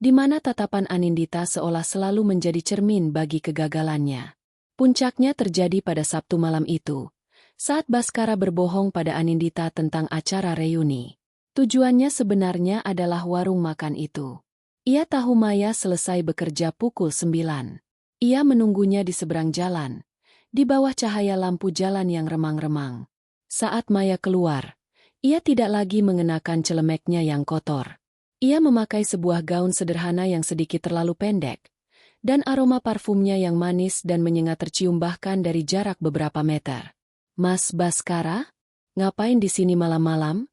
di mana tatapan Anindita seolah selalu menjadi cermin bagi kegagalannya. Puncaknya terjadi pada Sabtu malam itu, saat Baskara berbohong pada Anindita tentang acara reuni. Tujuannya sebenarnya adalah warung makan itu. Ia tahu Maya selesai bekerja pukul 9. Ia menunggunya di seberang jalan, di bawah cahaya lampu jalan yang remang-remang. Saat Maya keluar, ia tidak lagi mengenakan celemeknya yang kotor. Ia memakai sebuah gaun sederhana yang sedikit terlalu pendek, dan aroma parfumnya yang manis dan menyengat tercium bahkan dari jarak beberapa meter. Mas Baskara? Ngapain di sini malam-malam?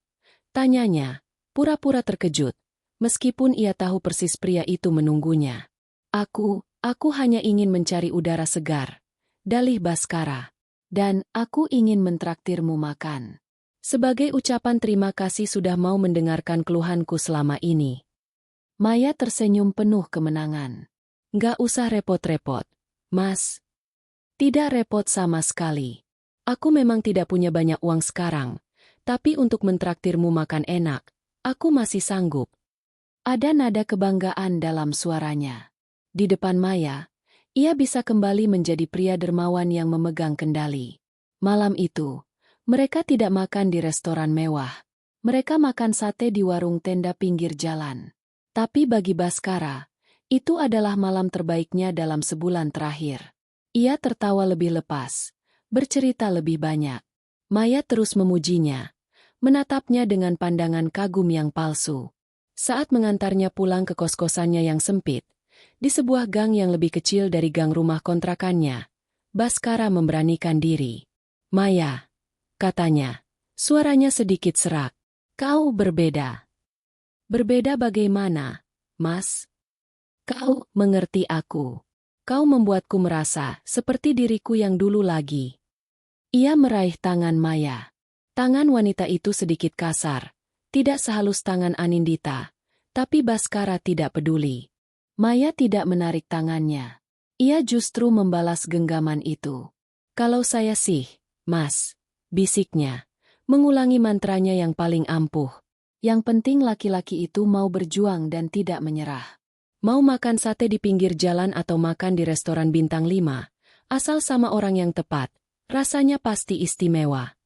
Tanyanya, pura-pura terkejut. Meskipun ia tahu persis pria itu menunggunya. Aku hanya ingin mencari udara segar. Dalih Baskara. Dan aku ingin mentraktirmu makan. Sebagai ucapan terima kasih sudah mau mendengarkan keluhanku selama ini. Maya tersenyum penuh kemenangan. Nggak usah repot-repot, Mas. Tidak repot sama sekali. Aku memang tidak punya banyak uang sekarang, tapi untuk mentraktirmu makan enak, aku masih sanggup. Ada nada kebanggaan dalam suaranya. Di depan Maya, ia bisa kembali menjadi pria dermawan yang memegang kendali. Malam itu, mereka tidak makan di restoran mewah. Mereka makan sate di warung tenda pinggir jalan. Tapi bagi Baskara, itu adalah malam terbaiknya dalam sebulan terakhir. Ia tertawa lebih lepas, bercerita lebih banyak. Maya terus memujinya, menatapnya dengan pandangan kagum yang palsu. Saat mengantarnya pulang ke kos-kosannya yang sempit, di sebuah gang yang lebih kecil dari gang rumah kontrakannya, Baskara memberanikan diri. Maya, katanya, suaranya sedikit serak. Kau berbeda. Berbeda bagaimana, Mas? Kau mengerti aku. Kau membuatku merasa seperti diriku yang dulu lagi. Ia meraih tangan Maya. Tangan wanita itu sedikit kasar. Tidak sehalus tangan Anindita, tapi Baskara tidak peduli. Maya tidak menarik tangannya. Ia justru membalas genggaman itu. Kalau saya sih, Mas, bisiknya, mengulangi mantranya yang paling ampuh. Yang penting laki-laki itu mau berjuang dan tidak menyerah. Mau makan sate di pinggir jalan atau makan di restoran bintang 5, asal sama orang yang tepat, rasanya pasti istimewa.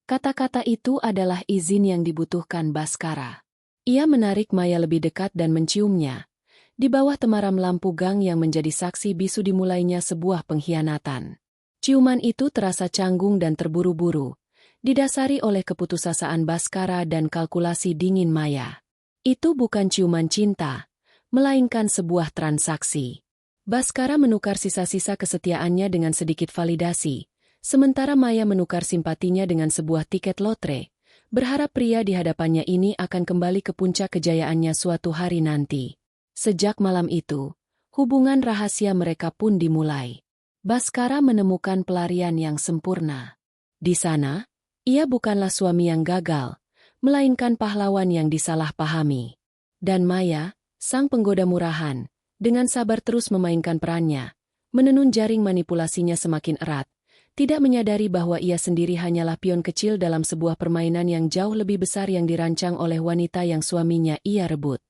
Kata-kata itu adalah izin yang dibutuhkan Baskara. Ia menarik Maya lebih dekat dan menciumnya. Di bawah temaram lampu gang yang menjadi saksi bisu dimulainya sebuah pengkhianatan. Ciuman itu terasa canggung dan terburu-buru, didasari oleh keputusasaan Baskara dan kalkulasi dingin Maya. Itu bukan ciuman cinta, melainkan sebuah transaksi. Baskara menukar sisa-sisa kesetiaannya dengan sedikit validasi. Sementara Maya menukar simpatinya dengan sebuah tiket lotre, berharap pria di hadapannya ini akan kembali ke puncak kejayaannya suatu hari nanti. Sejak malam itu, hubungan rahasia mereka pun dimulai. Baskara menemukan pelarian yang sempurna. Di sana, ia bukanlah suami yang gagal, melainkan pahlawan yang disalahpahami. Dan Maya, sang penggoda murahan, dengan sabar terus memainkan perannya, menenun jaring manipulasinya semakin erat. Tidak menyadari bahwa ia sendiri hanyalah pion kecil dalam sebuah permainan yang jauh lebih besar yang dirancang oleh wanita yang suaminya ia rebut.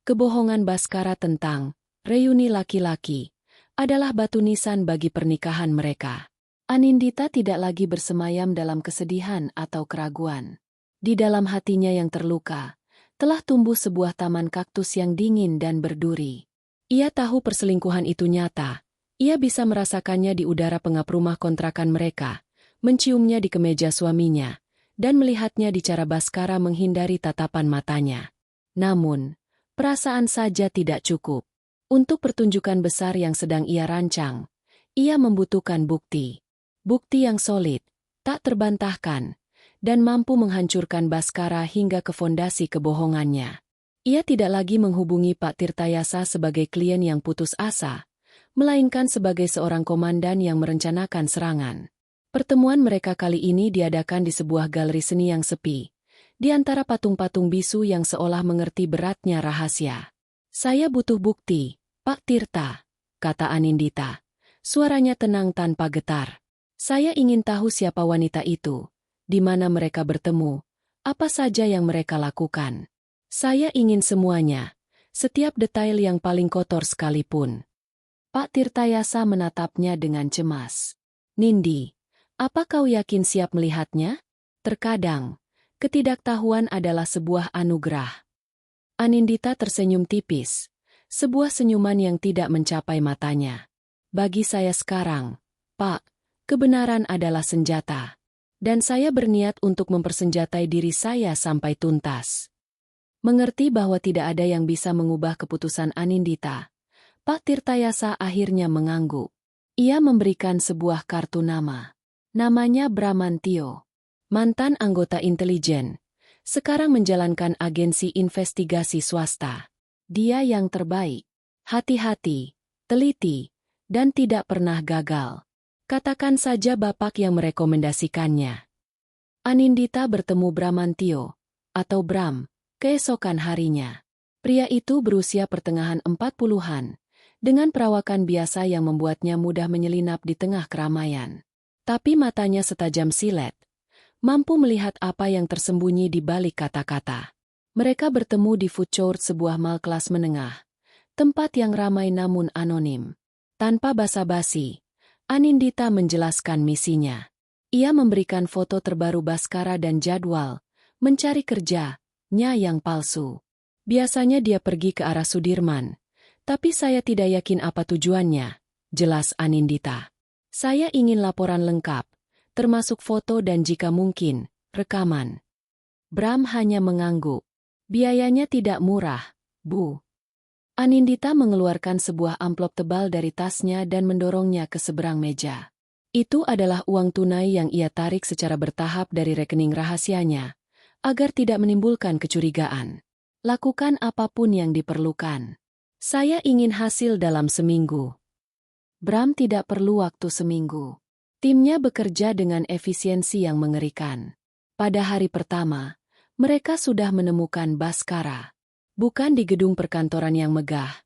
Kebohongan Baskara tentang reuni laki-laki adalah batu nisan bagi pernikahan mereka. Anindita tidak lagi bersemayam dalam kesedihan atau keraguan. Di dalam hatinya yang terluka, telah tumbuh sebuah taman kaktus yang dingin dan berduri. Ia tahu perselingkuhan itu nyata. Ia bisa merasakannya di udara pengap rumah kontrakan mereka, menciumnya di kemeja suaminya, dan melihatnya di cara Baskara menghindari tatapan matanya. Namun, perasaan saja tidak cukup. Untuk pertunjukan besar yang sedang ia rancang, ia membutuhkan bukti. Bukti yang solid, tak terbantahkan, dan mampu menghancurkan Baskara hingga ke fondasi kebohongannya. Ia tidak lagi menghubungi Pak Tirtayasa sebagai klien yang putus asa, melainkan sebagai seorang komandan yang merencanakan serangan. Pertemuan mereka kali ini diadakan di sebuah galeri seni yang sepi, di antara patung-patung bisu yang seolah mengerti beratnya rahasia. "Saya butuh bukti, Pak Tirta," kata Anindita. Suaranya tenang tanpa getar. "Saya ingin tahu siapa wanita itu, di mana mereka bertemu, apa saja yang mereka lakukan. Saya ingin semuanya, setiap detail yang paling kotor sekalipun." Pak Tirtayasa menatapnya dengan cemas. "Nindi, apa kau yakin siap melihatnya? Terkadang, ketidaktahuan adalah sebuah anugerah." Anindita tersenyum tipis, sebuah senyuman yang tidak mencapai matanya. "Bagi saya sekarang, Pak, kebenaran adalah senjata. Dan saya berniat untuk mempersenjatai diri saya sampai tuntas." Mengerti bahwa tidak ada yang bisa mengubah keputusan Anindita, Pak Tirtayasa akhirnya mengangguk. Ia memberikan sebuah kartu nama. Namanya Bramantio. Mantan anggota intelijen. Sekarang menjalankan agensi investigasi swasta. Dia yang terbaik. Hati-hati, teliti, dan tidak pernah gagal. Katakan saja Bapak yang merekomendasikannya. Anindita bertemu Bramantio, atau Bram, keesokan harinya. Pria itu berusia pertengahan 40-an, dengan perawakan biasa yang membuatnya mudah menyelinap di tengah keramaian. Tapi matanya setajam silet, mampu melihat apa yang tersembunyi di balik kata-kata. Mereka bertemu di food court sebuah mal kelas menengah, tempat yang ramai namun anonim. Tanpa basa-basi, Anindita menjelaskan misinya. Ia memberikan foto terbaru Baskara dan jadwal mencari kerjanya yang palsu. "Biasanya dia pergi ke arah Sudirman, tapi saya tidak yakin apa tujuannya," jelas Anindita. "Saya ingin laporan lengkap, termasuk foto dan jika mungkin, rekaman." Bram hanya mengangguk. "Biayanya tidak murah, Bu." Anindita mengeluarkan sebuah amplop tebal dari tasnya dan mendorongnya ke seberang meja. Itu adalah uang tunai yang ia tarik secara bertahap dari rekening rahasianya, agar tidak menimbulkan kecurigaan. "Lakukan apapun yang diperlukan. Saya ingin hasil dalam seminggu." Bram tidak perlu waktu seminggu. Timnya bekerja dengan efisiensi yang mengerikan. Pada hari pertama, mereka sudah menemukan Baskara. Bukan di gedung perkantoran yang megah,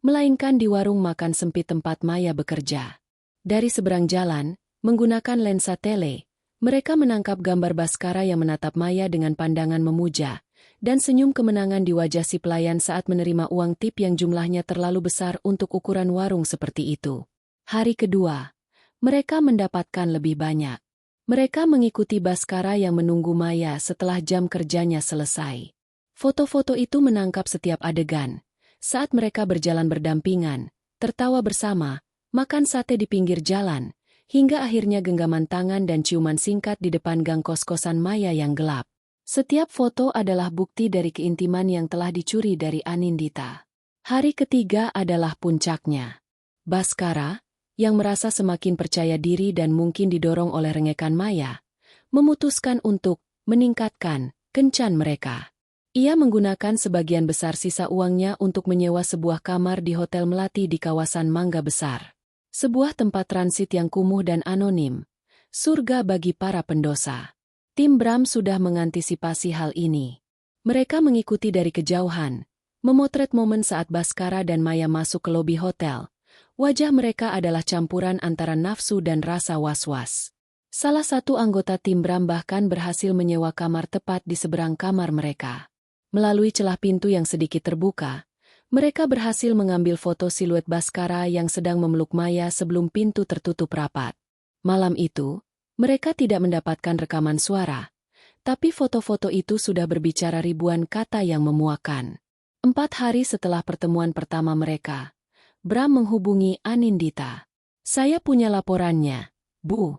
melainkan di warung makan sempit tempat Maya bekerja. Dari seberang jalan, menggunakan lensa tele, mereka menangkap gambar Baskara yang menatap Maya dengan pandangan memuja, dan senyum kemenangan di wajah si pelayan saat menerima uang tip yang jumlahnya terlalu besar untuk ukuran warung seperti itu. Hari kedua, mereka mendapatkan lebih banyak. Mereka mengikuti Baskara yang menunggu Maya setelah jam kerjanya selesai. Foto-foto itu menangkap setiap adegan, saat mereka berjalan berdampingan, tertawa bersama, makan sate di pinggir jalan, hingga akhirnya genggaman tangan dan ciuman singkat di depan gang kos-kosan Maya yang gelap. Setiap foto adalah bukti dari keintiman yang telah dicuri dari Anindita. Hari ketiga adalah puncaknya. Baskara, yang merasa semakin percaya diri dan mungkin didorong oleh rengekan Maya, memutuskan untuk meningkatkan kencan mereka. Ia menggunakan sebagian besar sisa uangnya untuk menyewa sebuah kamar di Hotel Melati di kawasan Mangga Besar. Sebuah tempat transit yang kumuh dan anonim, surga bagi para pendosa. Tim Bram sudah mengantisipasi hal ini. Mereka mengikuti dari kejauhan, memotret momen saat Baskara dan Maya masuk ke lobi hotel. Wajah mereka adalah campuran antara nafsu dan rasa was-was. Salah satu anggota tim Bram bahkan berhasil menyewa kamar tepat di seberang kamar mereka. Melalui celah pintu yang sedikit terbuka, mereka berhasil mengambil foto siluet Baskara yang sedang memeluk Maya sebelum pintu tertutup rapat. Malam itu, mereka tidak mendapatkan rekaman suara, tapi foto-foto itu sudah berbicara ribuan kata yang memuakkan. 4 hari setelah pertemuan pertama mereka, Bram menghubungi Anindita. "Saya punya laporannya, Bu."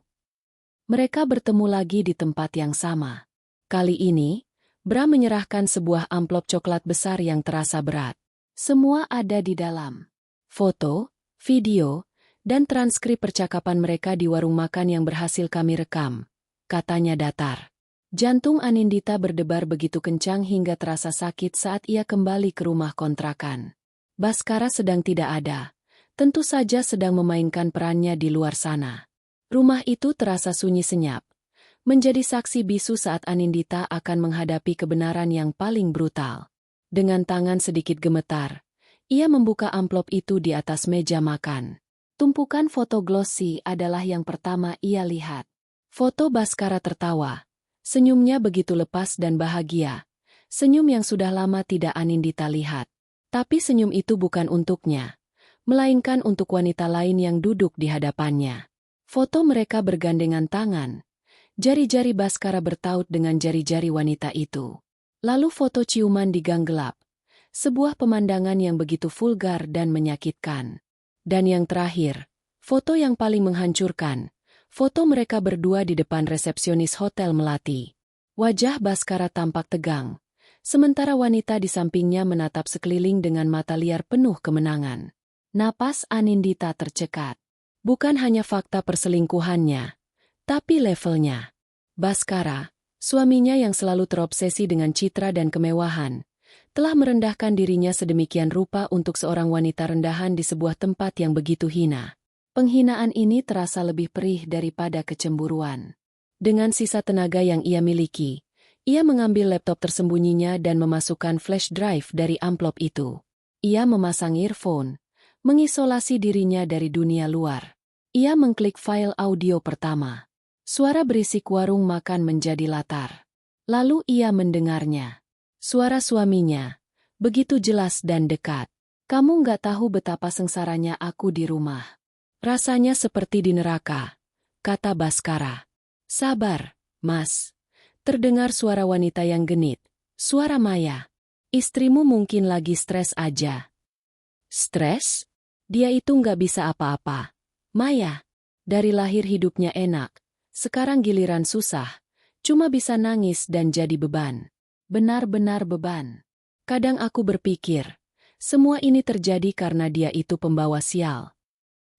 Mereka bertemu lagi di tempat yang sama. Kali ini, Bra menyerahkan sebuah amplop coklat besar yang terasa berat. Semua ada di dalam. Foto, video, dan transkrip percakapan mereka di warung makan yang berhasil kami rekam, katanya datar. Jantung Anindita berdebar begitu kencang hingga terasa sakit saat ia kembali ke rumah kontrakan. Baskara sedang tidak ada. Tentu saja sedang memainkan perannya di luar sana. Rumah itu terasa sunyi senyap. Menjadi saksi bisu saat Anindita akan menghadapi kebenaran yang paling brutal. Dengan tangan sedikit gemetar, ia membuka amplop itu di atas meja makan. Tumpukan foto glossy adalah yang pertama ia lihat. Foto Baskara tertawa. Senyumnya begitu lepas dan bahagia. Senyum yang sudah lama tidak Anindita lihat. Tapi senyum itu bukan untuknya, melainkan untuk wanita lain yang duduk di hadapannya. Foto mereka bergandengan tangan. Jari-jari Baskara bertaut dengan jari-jari wanita itu. Lalu foto ciuman di gang gelap. Sebuah pemandangan yang begitu vulgar dan menyakitkan. Dan yang terakhir, foto yang paling menghancurkan. Foto mereka berdua di depan resepsionis Hotel Melati. Wajah Baskara tampak tegang. Sementara wanita di sampingnya menatap sekeliling dengan mata liar penuh kemenangan. Napas Anindita tercekat. Bukan hanya fakta perselingkuhannya, tapi levelnya. Baskara, suaminya yang selalu terobsesi dengan citra dan kemewahan, telah merendahkan dirinya sedemikian rupa untuk seorang wanita rendahan di sebuah tempat yang begitu hina. Penghinaan ini terasa lebih perih daripada kecemburuan. Dengan sisa tenaga yang ia miliki, ia mengambil laptop tersembunyinya dan memasukkan flash drive dari amplop itu. Ia memasang earphone, mengisolasi dirinya dari dunia luar. Ia mengklik file audio pertama. Suara berisik warung makan menjadi latar. Lalu ia mendengarnya. Suara suaminya, begitu jelas dan dekat. Kamu nggak tahu betapa sengsaranya aku di rumah. Rasanya seperti di neraka, kata Baskara. Sabar, Mas. Terdengar suara wanita yang genit. Suara Maya. Istrimu mungkin lagi stres aja. Stres? Dia itu nggak bisa apa-apa. Maya, dari lahir hidupnya enak. Sekarang giliran susah, cuma bisa nangis dan jadi beban. Benar-benar beban. Kadang aku berpikir, semua ini terjadi karena dia itu pembawa sial.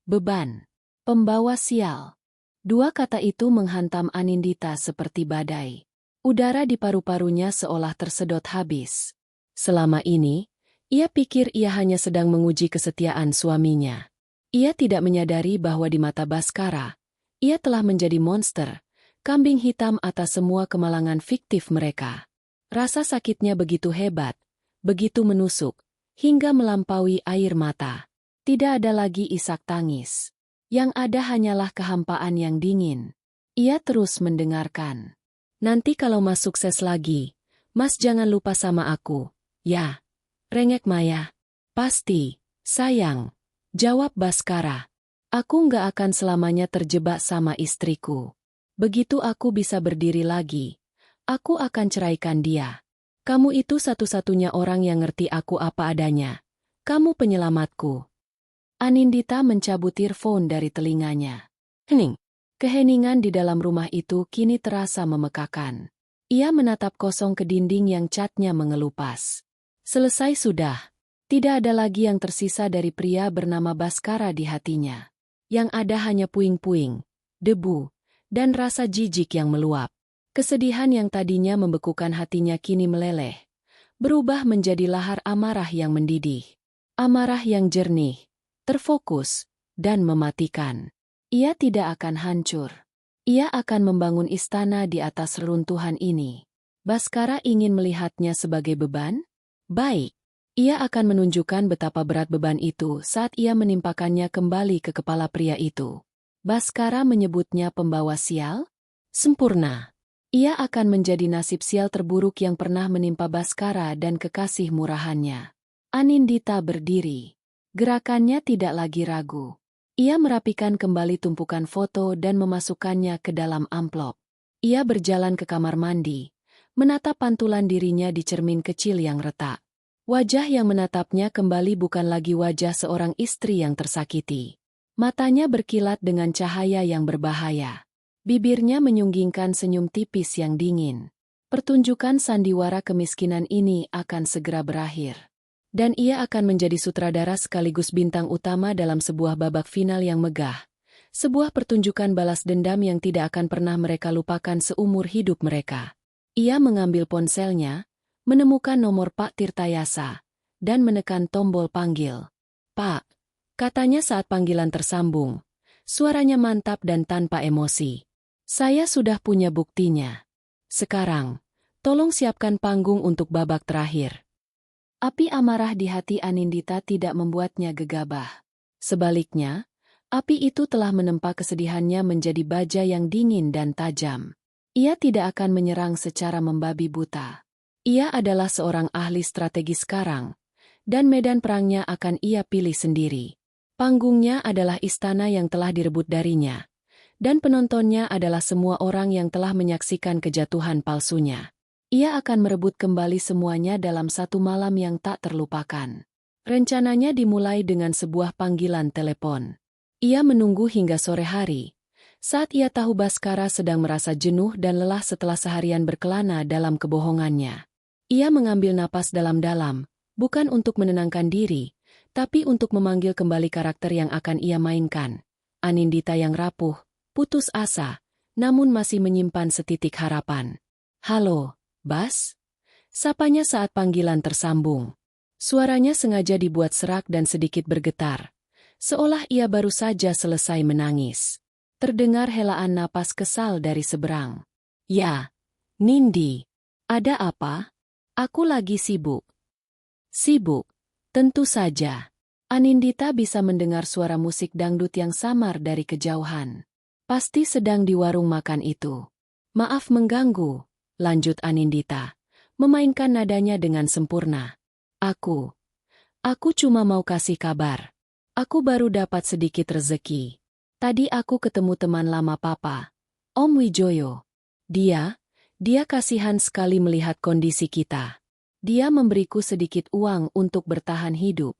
Beban. Pembawa sial. Dua kata itu menghantam Anindita seperti badai. Udara di paru-parunya seolah tersedot habis. Selama ini, ia pikir ia hanya sedang menguji kesetiaan suaminya. Ia tidak menyadari bahwa di mata Baskara, ia telah menjadi monster, kambing hitam atas semua kemalangan fiktif mereka. Rasa sakitnya begitu hebat, begitu menusuk, hingga melampaui air mata. Tidak ada lagi isak tangis. Yang ada hanyalah kehampaan yang dingin. Ia terus mendengarkan. Nanti kalau Mas sukses lagi, Mas jangan lupa sama aku. Ya. Rengek Maya. Pasti, sayang. Jawab Baskara. Aku nggak akan selamanya terjebak sama istriku. Begitu aku bisa berdiri lagi, aku akan ceraikan dia. Kamu itu satu-satunya orang yang ngerti aku apa adanya. Kamu penyelamatku. Anindita mencabut earphone dari telinganya. Hening. Keheningan di dalam rumah itu kini terasa memekakan. Ia menatap kosong ke dinding yang catnya mengelupas. Selesai sudah. Tidak ada lagi yang tersisa dari pria bernama Baskara di hatinya. Yang ada hanya puing-puing, debu, dan rasa jijik yang meluap. Kesedihan yang tadinya membekukan hatinya kini meleleh, berubah menjadi lahar amarah yang mendidih. Amarah yang jernih, terfokus, dan mematikan. Ia tidak akan hancur. Ia akan membangun istana di atas reruntuhan ini. Baskara ingin melihatnya sebagai beban? Baik. Ia akan menunjukkan betapa berat beban itu saat ia menimpakannya kembali ke kepala pria itu. Baskara menyebutnya pembawa sial? Sempurna. Ia akan menjadi nasib sial terburuk yang pernah menimpa Baskara dan kekasih murahannya. Anindita berdiri. Gerakannya tidak lagi ragu. Ia merapikan kembali tumpukan foto dan memasukkannya ke dalam amplop. Ia berjalan ke kamar mandi, menatap pantulan dirinya di cermin kecil yang retak. Wajah yang menatapnya kembali bukan lagi wajah seorang istri yang tersakiti. Matanya berkilat dengan cahaya yang berbahaya. Bibirnya menyunggingkan senyum tipis yang dingin. Pertunjukan sandiwara kemiskinan ini akan segera berakhir. Dan ia akan menjadi sutradara sekaligus bintang utama dalam sebuah babak final yang megah. Sebuah pertunjukan balas dendam yang tidak akan pernah mereka lupakan seumur hidup mereka. Ia mengambil ponselnya, menemukan nomor Pak Tirtayasa, dan menekan tombol panggil. "Pak," katanya saat panggilan tersambung. Suaranya mantap dan tanpa emosi. "Saya sudah punya buktinya. Sekarang, tolong siapkan panggung untuk babak terakhir." Api amarah di hati Anindita tidak membuatnya gegabah. Sebaliknya, api itu telah menempa kesedihannya menjadi baja yang dingin dan tajam. Ia tidak akan menyerang secara membabi buta. Ia adalah seorang ahli strategi sekarang, dan medan perangnya akan ia pilih sendiri. Panggungnya adalah istana yang telah direbut darinya, dan penontonnya adalah semua orang yang telah menyaksikan kejatuhan palsunya. Ia akan merebut kembali semuanya dalam satu malam yang tak terlupakan. Rencananya dimulai dengan sebuah panggilan telepon. Ia menunggu hingga sore hari, saat ia tahu Baskara sedang merasa jenuh dan lelah setelah seharian berkelana dalam kebohongannya. Ia mengambil napas dalam-dalam, bukan untuk menenangkan diri, tapi untuk memanggil kembali karakter yang akan ia mainkan. Anindita yang rapuh, putus asa, namun masih menyimpan setitik harapan. "Halo, Bas?" Sapanya saat panggilan tersambung. Suaranya sengaja dibuat serak dan sedikit bergetar, seolah ia baru saja selesai menangis. Terdengar helaan napas kesal dari seberang. "Ya, Nindi. Ada apa?" "Aku lagi sibuk." "Sibuk? Tentu saja." Anindita bisa mendengar suara musik dangdut yang samar dari kejauhan. "Pasti sedang di warung makan itu." "Maaf mengganggu," lanjut Anindita, memainkan nadanya dengan sempurna. Aku cuma mau kasih kabar. Aku baru dapat sedikit rezeki. Tadi aku ketemu teman lama Papa, Om Wijoyo. Dia kasihan sekali melihat kondisi kita. Dia memberiku sedikit uang untuk bertahan hidup."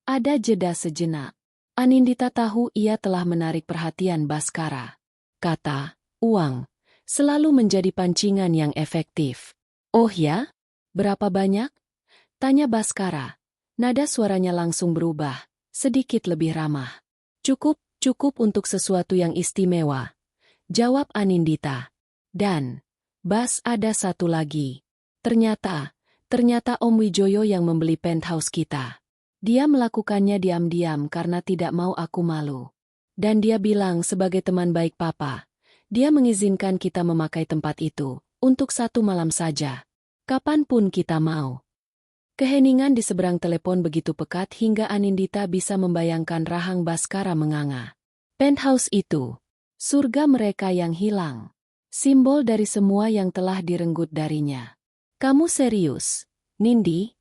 Ada jeda sejenak. Anindita tahu ia telah menarik perhatian Baskara. Kata, "uang," selalu menjadi pancingan yang efektif. "Oh ya? Berapa banyak?" tanya Baskara. Nada suaranya langsung berubah, sedikit lebih ramah. Cukup untuk sesuatu yang istimewa," jawab Anindita. "Dan, Bas, ada satu lagi. Ternyata Om Wijoyo yang membeli penthouse kita. Dia melakukannya diam-diam karena tidak mau aku malu. Dan dia bilang sebagai teman baik Papa, dia mengizinkan kita memakai tempat itu, untuk satu malam saja. Kapanpun kita mau." Keheningan di seberang telepon begitu pekat hingga Anindita bisa membayangkan rahang Baskara menganga. Penthouse itu, surga mereka yang hilang. Simbol dari semua yang telah direnggut darinya. "Kamu serius, Nindi?"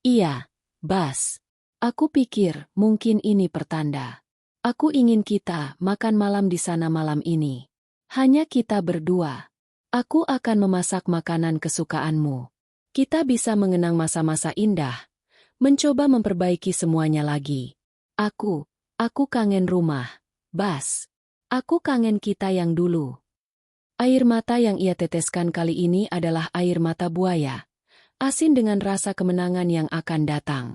"Iya, Bas. Aku pikir mungkin ini pertanda. Aku ingin kita makan malam di sana malam ini. Hanya kita berdua. Aku akan memasak makanan kesukaanmu. Kita bisa mengenang masa-masa indah, mencoba memperbaiki semuanya lagi. Aku kangen rumah, Bas. Aku kangen kita yang dulu." Air mata yang ia teteskan kali ini adalah air mata buaya, asin dengan rasa kemenangan yang akan datang.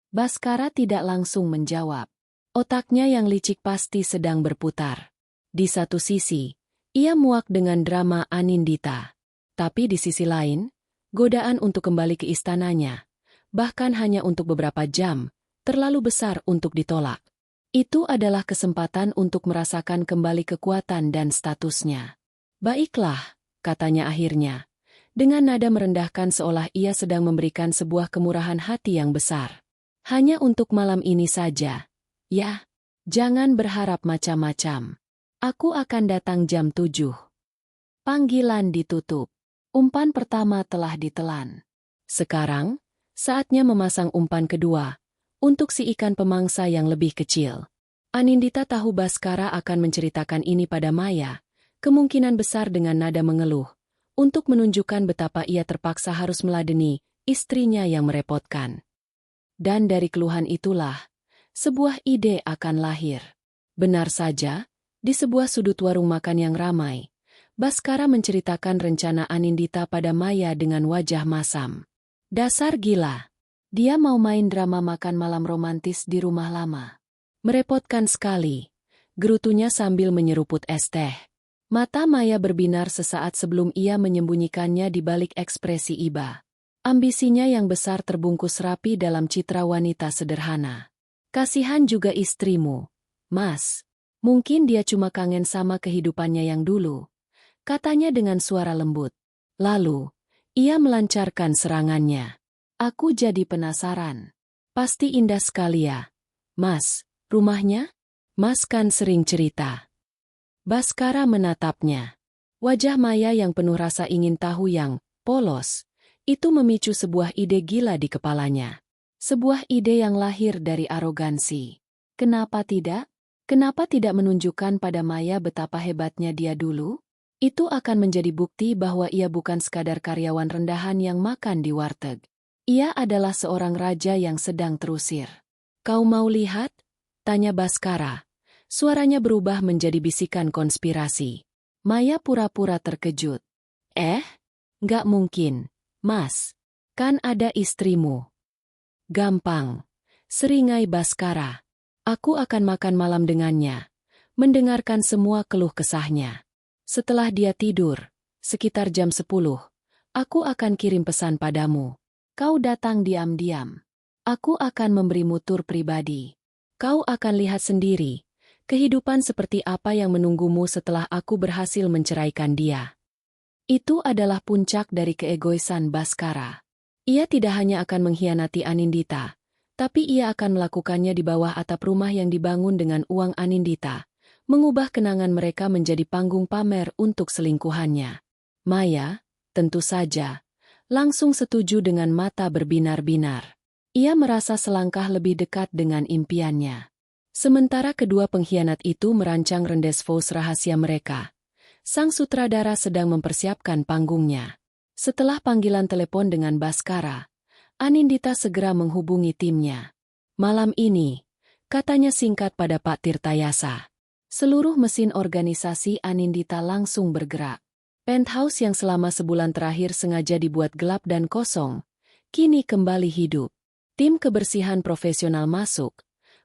Baskara tidak langsung menjawab. Otaknya yang licik pasti sedang berputar. Di satu sisi, ia muak dengan drama Anindita. Tapi di sisi lain, godaan untuk kembali ke istananya, bahkan hanya untuk beberapa jam, terlalu besar untuk ditolak. Itu adalah kesempatan untuk merasakan kembali kekuatan dan statusnya. "Baiklah," katanya akhirnya, dengan nada merendahkan seolah ia sedang memberikan sebuah kemurahan hati yang besar. "Hanya untuk malam ini saja. Ya, jangan berharap macam-macam. Aku akan datang jam 7. Panggilan ditutup. Umpan pertama telah ditelan. Sekarang, saatnya memasang umpan kedua, untuk si ikan pemangsa yang lebih kecil. Anindita tahu Baskara akan menceritakan ini pada Maya, kemungkinan besar dengan nada mengeluh, untuk menunjukkan betapa ia terpaksa harus meladeni istrinya yang merepotkan. Dan dari keluhan itulah, sebuah ide akan lahir. Benar saja, Di sebuah sudut warung makan yang ramai, Baskara menceritakan rencana Anindita pada Maya dengan wajah masam. Dasar gila. Dia mau main drama makan malam romantis di rumah lama. Merepotkan sekali, gerutunya sambil menyeruput es teh. Mata Maya berbinar sesaat sebelum ia menyembunyikannya di balik ekspresi iba. Ambisinya yang besar terbungkus rapi dalam citra wanita sederhana. Kasihan juga istrimu, Mas. Mungkin dia cuma kangen sama kehidupannya yang dulu, katanya dengan suara lembut. Lalu, ia melancarkan serangannya. Aku jadi penasaran. Pasti indah sekali ya, Mas, rumahnya? Mas kan sering cerita. Baskara menatapnya. Wajah Maya yang penuh rasa ingin tahu yang polos, itu memicu sebuah ide gila di kepalanya. Sebuah ide yang lahir dari arogansi. Kenapa tidak? Kenapa tidak menunjukkan pada Maya betapa hebatnya dia dulu? Itu akan menjadi bukti bahwa ia bukan sekadar karyawan rendahan yang makan di warteg. Ia adalah seorang raja yang sedang terusir. Kau mau lihat? Tanya Baskara. Suaranya berubah menjadi bisikan konspirasi. Maya pura-pura terkejut. Nggak mungkin, Mas. Kan ada istrimu. Gampang. Seringai Baskara. Aku akan makan malam dengannya, mendengarkan semua keluh kesahnya. Setelah dia tidur, sekitar jam 10, aku akan kirim pesan padamu. Kau datang diam-diam. Aku akan memberimu tur pribadi. Kau akan lihat sendiri, kehidupan seperti apa yang menunggumu setelah aku berhasil menceraikan dia. Itu adalah puncak dari keegoisan Baskara. Ia tidak hanya akan mengkhianati Anindita, tapi ia akan melakukannya di bawah atap rumah yang dibangun dengan uang Anindita, mengubah kenangan mereka menjadi panggung pamer untuk selingkuhannya. Maya, tentu saja, langsung setuju dengan mata berbinar-binar. Ia merasa selangkah lebih dekat dengan impiannya. Sementara kedua pengkhianat itu merancang rendezvous rahasia mereka, sang sutradara sedang mempersiapkan panggungnya. Setelah panggilan telepon dengan Baskara, Anindita segera menghubungi timnya. Malam ini, katanya singkat pada Pak Tirtayasa. Seluruh mesin organisasi Anindita langsung bergerak. Penthouse yang selama sebulan terakhir sengaja dibuat gelap dan kosong, kini kembali hidup. Tim kebersihan profesional masuk,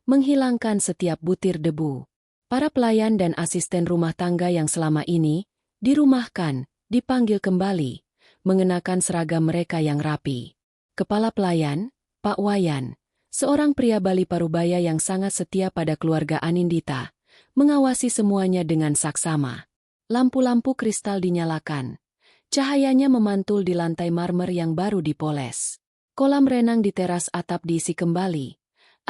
menghilangkan setiap butir debu. Para pelayan dan asisten rumah tangga yang selama ini dirumahkan, dipanggil kembali, mengenakan seragam mereka yang rapi. Kepala pelayan, Pak Wayan, seorang pria Bali Parubaya yang sangat setia pada keluarga Anindita, mengawasi semuanya dengan saksama. Lampu-lampu kristal dinyalakan. Cahayanya memantul di lantai marmer yang baru dipoles. Kolam renang di teras atap diisi kembali.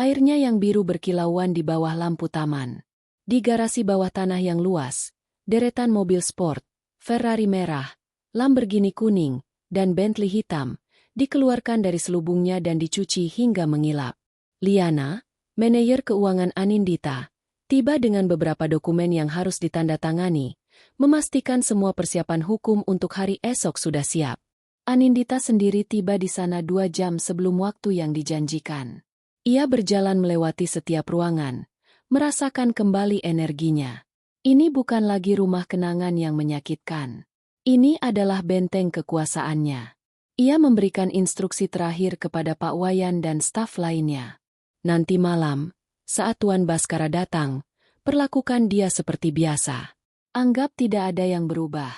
Airnya yang biru berkilauan di bawah lampu taman. Di garasi bawah tanah yang luas, deretan mobil sport, Ferrari merah, Lamborghini kuning, dan Bentley hitam, dikeluarkan dari selubungnya dan dicuci hingga mengilap. Liana, manajer keuangan Anindita, tiba dengan beberapa dokumen yang harus ditandatangani, memastikan semua persiapan hukum untuk hari esok sudah siap. Anindita sendiri tiba di sana 2 jam sebelum waktu yang dijanjikan. Ia berjalan melewati setiap ruangan, merasakan kembali energinya. Ini bukan lagi rumah kenangan yang menyakitkan. Ini adalah benteng kekuasaannya. Ia memberikan instruksi terakhir kepada Pak Wayan dan staf lainnya. Nanti malam, saat Tuan Baskara datang, perlakukan dia seperti biasa. Anggap tidak ada yang berubah.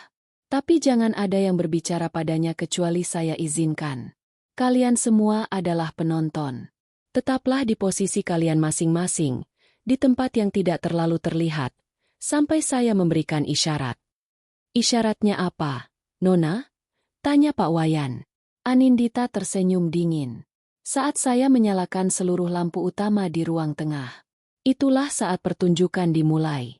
Tapi jangan ada yang berbicara padanya kecuali saya izinkan. Kalian semua adalah penonton. Tetaplah di posisi kalian masing-masing, di tempat yang tidak terlalu terlihat, sampai saya memberikan isyarat. Isyaratnya apa, Nona? Tanya Pak Wayan. Anindita tersenyum dingin. Saat saya menyalakan seluruh lampu utama di ruang tengah. Itulah saat pertunjukan dimulai.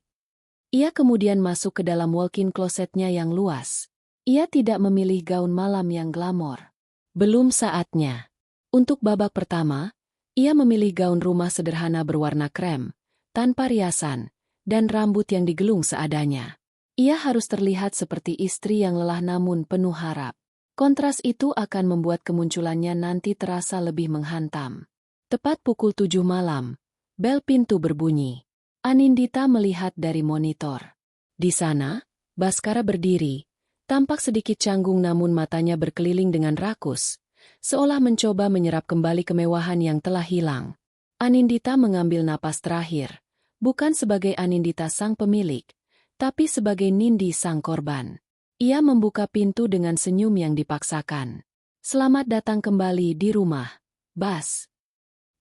Ia kemudian masuk ke dalam walk-in closetnya yang luas. Ia tidak memilih gaun malam yang glamor. Belum saatnya. Untuk babak pertama, ia memilih gaun rumah sederhana berwarna krem, tanpa riasan, dan rambut yang digelung seadanya. Ia harus terlihat seperti istri yang lelah namun penuh harap. Kontras itu akan membuat kemunculannya nanti terasa lebih menghantam. Tepat pukul 7 malam, bel pintu berbunyi. Anindita melihat dari monitor. Di sana, Baskara berdiri, tampak sedikit canggung namun matanya berkeliling dengan rakus, seolah mencoba menyerap kembali kemewahan yang telah hilang. Anindita mengambil napas terakhir, bukan sebagai Anindita sang pemilik, tapi sebagai Nindi sang korban. Ia membuka pintu dengan senyum yang dipaksakan. Selamat datang kembali di rumah, Bas.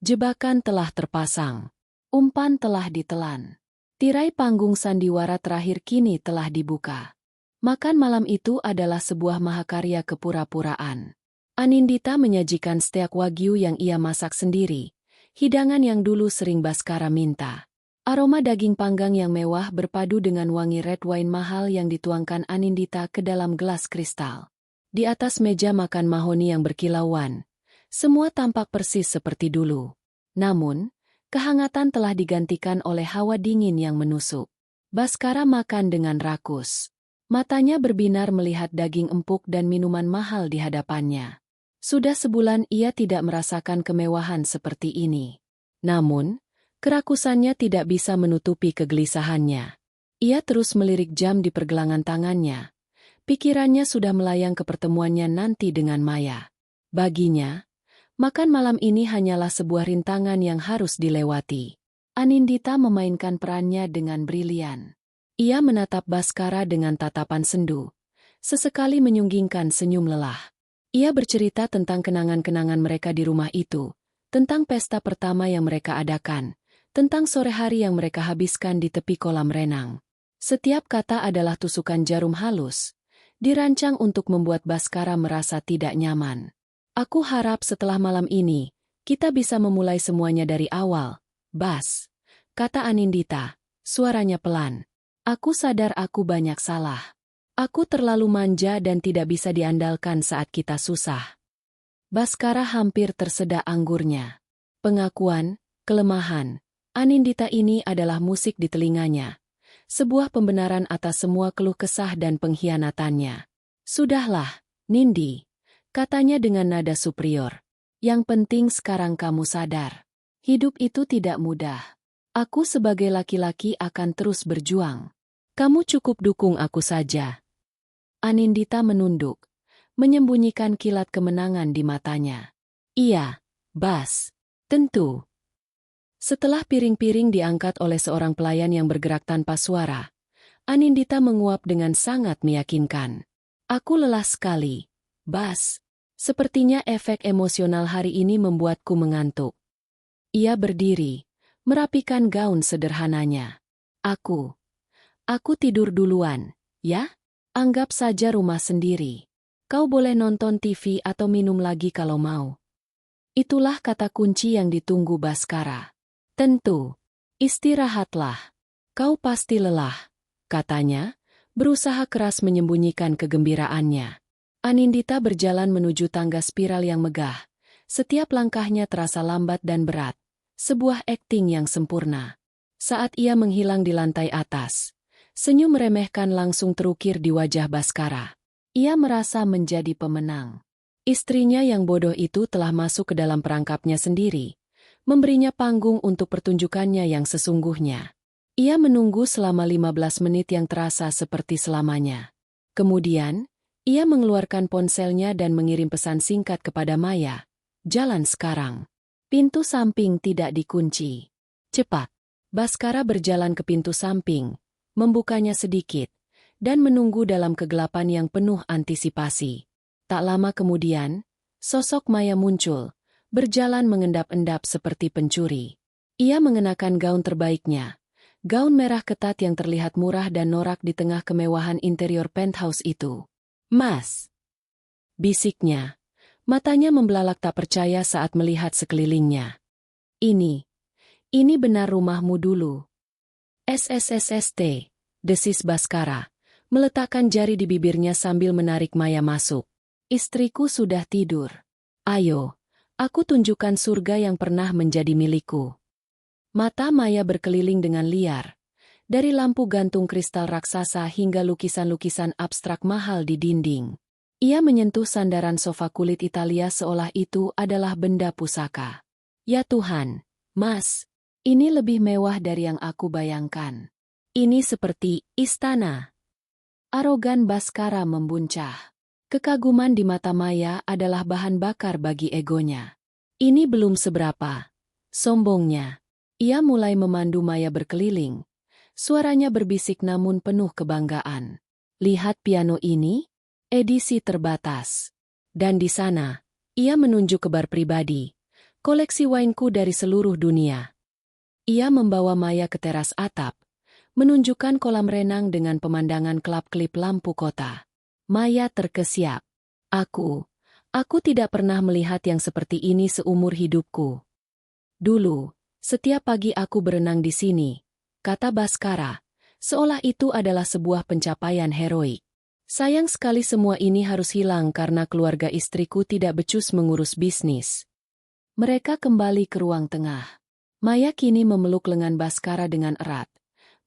Jebakan telah terpasang. Umpan telah ditelan. Tirai panggung sandiwara terakhir kini telah dibuka. Makan malam itu adalah sebuah mahakarya kepura-puraan. Anindita menyajikan steak wagyu yang ia masak sendiri, hidangan yang dulu sering Baskara minta. Aroma daging panggang yang mewah berpadu dengan wangi red wine mahal yang dituangkan Anindita ke dalam gelas kristal. Di atas meja makan mahoni yang berkilauan, semua tampak persis seperti dulu. Namun, kehangatan telah digantikan oleh hawa dingin yang menusuk. Baskara makan dengan rakus. Matanya berbinar melihat daging empuk dan minuman mahal di hadapannya. Sudah sebulan ia tidak merasakan kemewahan seperti ini. Namun, kerakusannya tidak bisa menutupi kegelisahannya. Ia terus melirik jam di pergelangan tangannya. Pikirannya sudah melayang ke pertemuannya nanti dengan Maya. Baginya, makan malam ini hanyalah sebuah rintangan yang harus dilewati. Anindita memainkan perannya dengan brilian. Ia menatap Baskara dengan tatapan sendu, sesekali menyunggingkan senyum lelah. Ia bercerita tentang kenangan-kenangan mereka di rumah itu, tentang pesta pertama yang mereka adakan, tentang sore hari yang mereka habiskan di tepi kolam renang. Setiap kata adalah tusukan jarum halus, dirancang untuk membuat Baskara merasa tidak nyaman. Aku harap setelah malam ini, kita bisa memulai semuanya dari awal, Bas, kata Anindita, suaranya pelan. Aku sadar aku banyak salah. Aku terlalu manja dan tidak bisa diandalkan saat kita susah. Baskara hampir tersedak anggurnya. Pengakuan, kelemahan, Anindita ini adalah musik di telinganya. Sebuah pembenaran atas semua keluh kesah dan pengkhianatannya. Sudahlah, Nindi, katanya dengan nada superior. Yang penting sekarang kamu sadar. Hidup itu tidak mudah. Aku sebagai laki-laki akan terus berjuang. Kamu cukup dukung aku saja. Anindita menunduk, menyembunyikan kilat kemenangan di matanya. Iya, Bas, tentu. Setelah piring-piring diangkat oleh seorang pelayan yang bergerak tanpa suara, Anindita menguap dengan sangat meyakinkan. Aku lelah sekali, Bas. Sepertinya efek emosional hari ini membuatku mengantuk. Ia berdiri, merapikan gaun sederhananya. Aku tidur duluan, ya? Anggap saja rumah sendiri. Kau boleh nonton TV atau minum lagi kalau mau. Itulah kata kunci yang ditunggu Baskara. Tentu. Istirahatlah. Kau pasti lelah, katanya, berusaha keras menyembunyikan kegembiraannya. Anindita berjalan menuju tangga spiral yang megah. Setiap langkahnya terasa lambat dan berat. Sebuah akting yang sempurna. Saat ia menghilang di lantai atas, senyum meremehkan langsung terukir di wajah Baskara. Ia merasa menjadi pemenang. Istrinya yang bodoh itu telah masuk ke dalam perangkapnya sendiri, memberinya panggung untuk pertunjukannya yang sesungguhnya. Ia menunggu selama 15 menit yang terasa seperti selamanya. Kemudian, ia mengeluarkan ponselnya dan mengirim pesan singkat kepada Maya. Jalan sekarang. Pintu samping tidak dikunci. Cepat. Baskara berjalan ke pintu samping, membukanya sedikit, dan menunggu dalam kegelapan yang penuh antisipasi. Tak lama kemudian, sosok Maya muncul, berjalan mengendap-endap seperti pencuri. Ia mengenakan gaun terbaiknya, gaun merah ketat yang terlihat murah dan norak di tengah kemewahan interior penthouse itu. Mas, bisiknya, matanya membelalak tak percaya saat melihat sekelilingnya. Ini benar rumahmu dulu. SSSST, desis Baskara, meletakkan jari di bibirnya sambil menarik Maya masuk. Istriku sudah tidur. Ayo, aku tunjukkan surga yang pernah menjadi milikku. Mata Maya berkeliling dengan liar. Dari lampu gantung kristal raksasa hingga lukisan-lukisan abstrak mahal di dinding. Ia menyentuh sandaran sofa kulit Italia seolah itu adalah benda pusaka. Ya Tuhan, Mas, Ini lebih mewah dari yang aku bayangkan. Ini seperti istana. Arogan Baskara membuncah. Kekaguman di mata Maya adalah bahan bakar bagi egonya. Ini belum seberapa. Sombongnya. Ia mulai memandu Maya berkeliling. Suaranya berbisik namun penuh kebanggaan. Lihat piano ini? Edisi terbatas. Dan di sana, ia menunjuk ke bar pribadi. Koleksi wineku dari seluruh dunia. Ia membawa Maya ke teras atap, menunjukkan kolam renang dengan pemandangan kelap-kelip lampu kota. Maya terkesiap. Aku tidak pernah melihat yang seperti ini seumur hidupku. Dulu, setiap pagi aku berenang di sini, kata Baskara, seolah itu adalah sebuah pencapaian heroik. Sayang sekali semua ini harus hilang karena keluarga istriku tidak becus mengurus bisnis. Mereka kembali ke ruang tengah. Maya kini memeluk lengan Baskara dengan erat,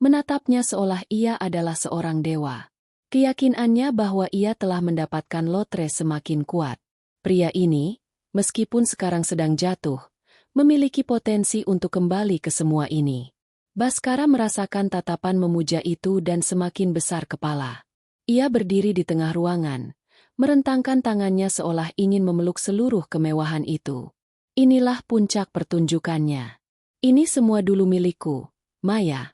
menatapnya seolah ia adalah seorang dewa. Keyakinannya bahwa ia telah mendapatkan lotre semakin kuat. Pria ini, meskipun sekarang sedang jatuh, memiliki potensi untuk kembali ke semua ini. Baskara merasakan tatapan memuja itu dan semakin besar kepala. Ia berdiri di tengah ruangan, merentangkan tangannya seolah ingin memeluk seluruh kemewahan itu. Inilah puncak pertunjukannya. Ini semua dulu milikku, Maya,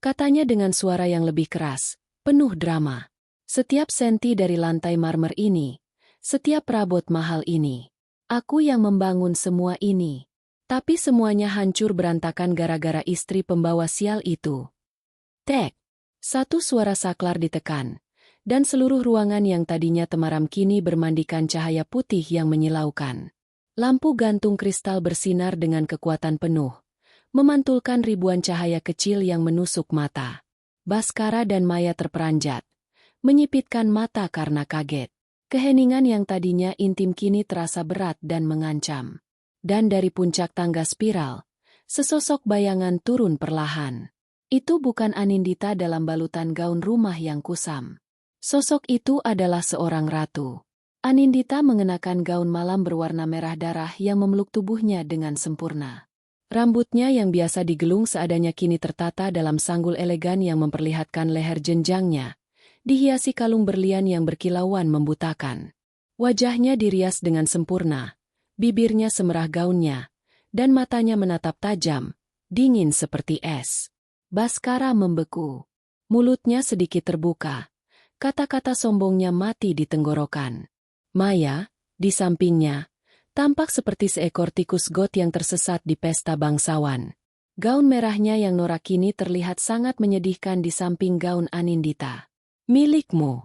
katanya dengan suara yang lebih keras, penuh drama. Setiap senti dari lantai marmer ini, setiap perabot mahal ini, aku yang membangun semua ini. Tapi semuanya hancur berantakan gara-gara istri pembawa sial itu. Tek! Satu suara saklar ditekan, dan seluruh ruangan yang tadinya temaram kini bermandikan cahaya putih yang menyilaukan. Lampu gantung kristal bersinar dengan kekuatan penuh, memantulkan ribuan cahaya kecil yang menusuk mata. Baskara dan Maya terperanjat, menyipitkan mata karena kaget. Keheningan yang tadinya intim kini terasa berat dan mengancam. Dan dari puncak tangga spiral, sesosok bayangan turun perlahan. Itu bukan Anindita dalam balutan gaun rumah yang kusam. Sosok itu adalah seorang ratu. Anindita mengenakan gaun malam berwarna merah darah yang memeluk tubuhnya dengan sempurna. Rambutnya yang biasa digelung seadanya kini tertata dalam sanggul elegan yang memperlihatkan leher jenjangnya, dihiasi kalung berlian yang berkilauan membutakan. Wajahnya dirias dengan sempurna. Bibirnya semerah gaunnya, dan matanya menatap tajam, dingin seperti es. Baskara membeku. Mulutnya sedikit terbuka. Kata-kata sombongnya mati di tenggorokan. Maya, di sampingnya, tampak seperti seekor tikus got yang tersesat di pesta bangsawan. Gaun merahnya yang norak kini terlihat sangat menyedihkan di samping gaun Anindita. Milikmu.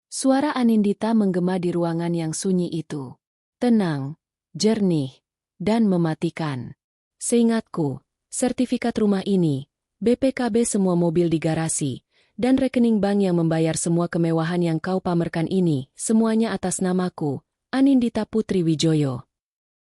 Suara Anindita menggema di ruangan yang sunyi itu. Tenang, jernih, dan mematikan. Seingatku, sertifikat rumah ini, BPKB semua mobil di garasi, dan rekening bank yang membayar semua kemewahan yang kau pamerkan ini, semuanya atas namaku, Anindita Putri Wijoyo.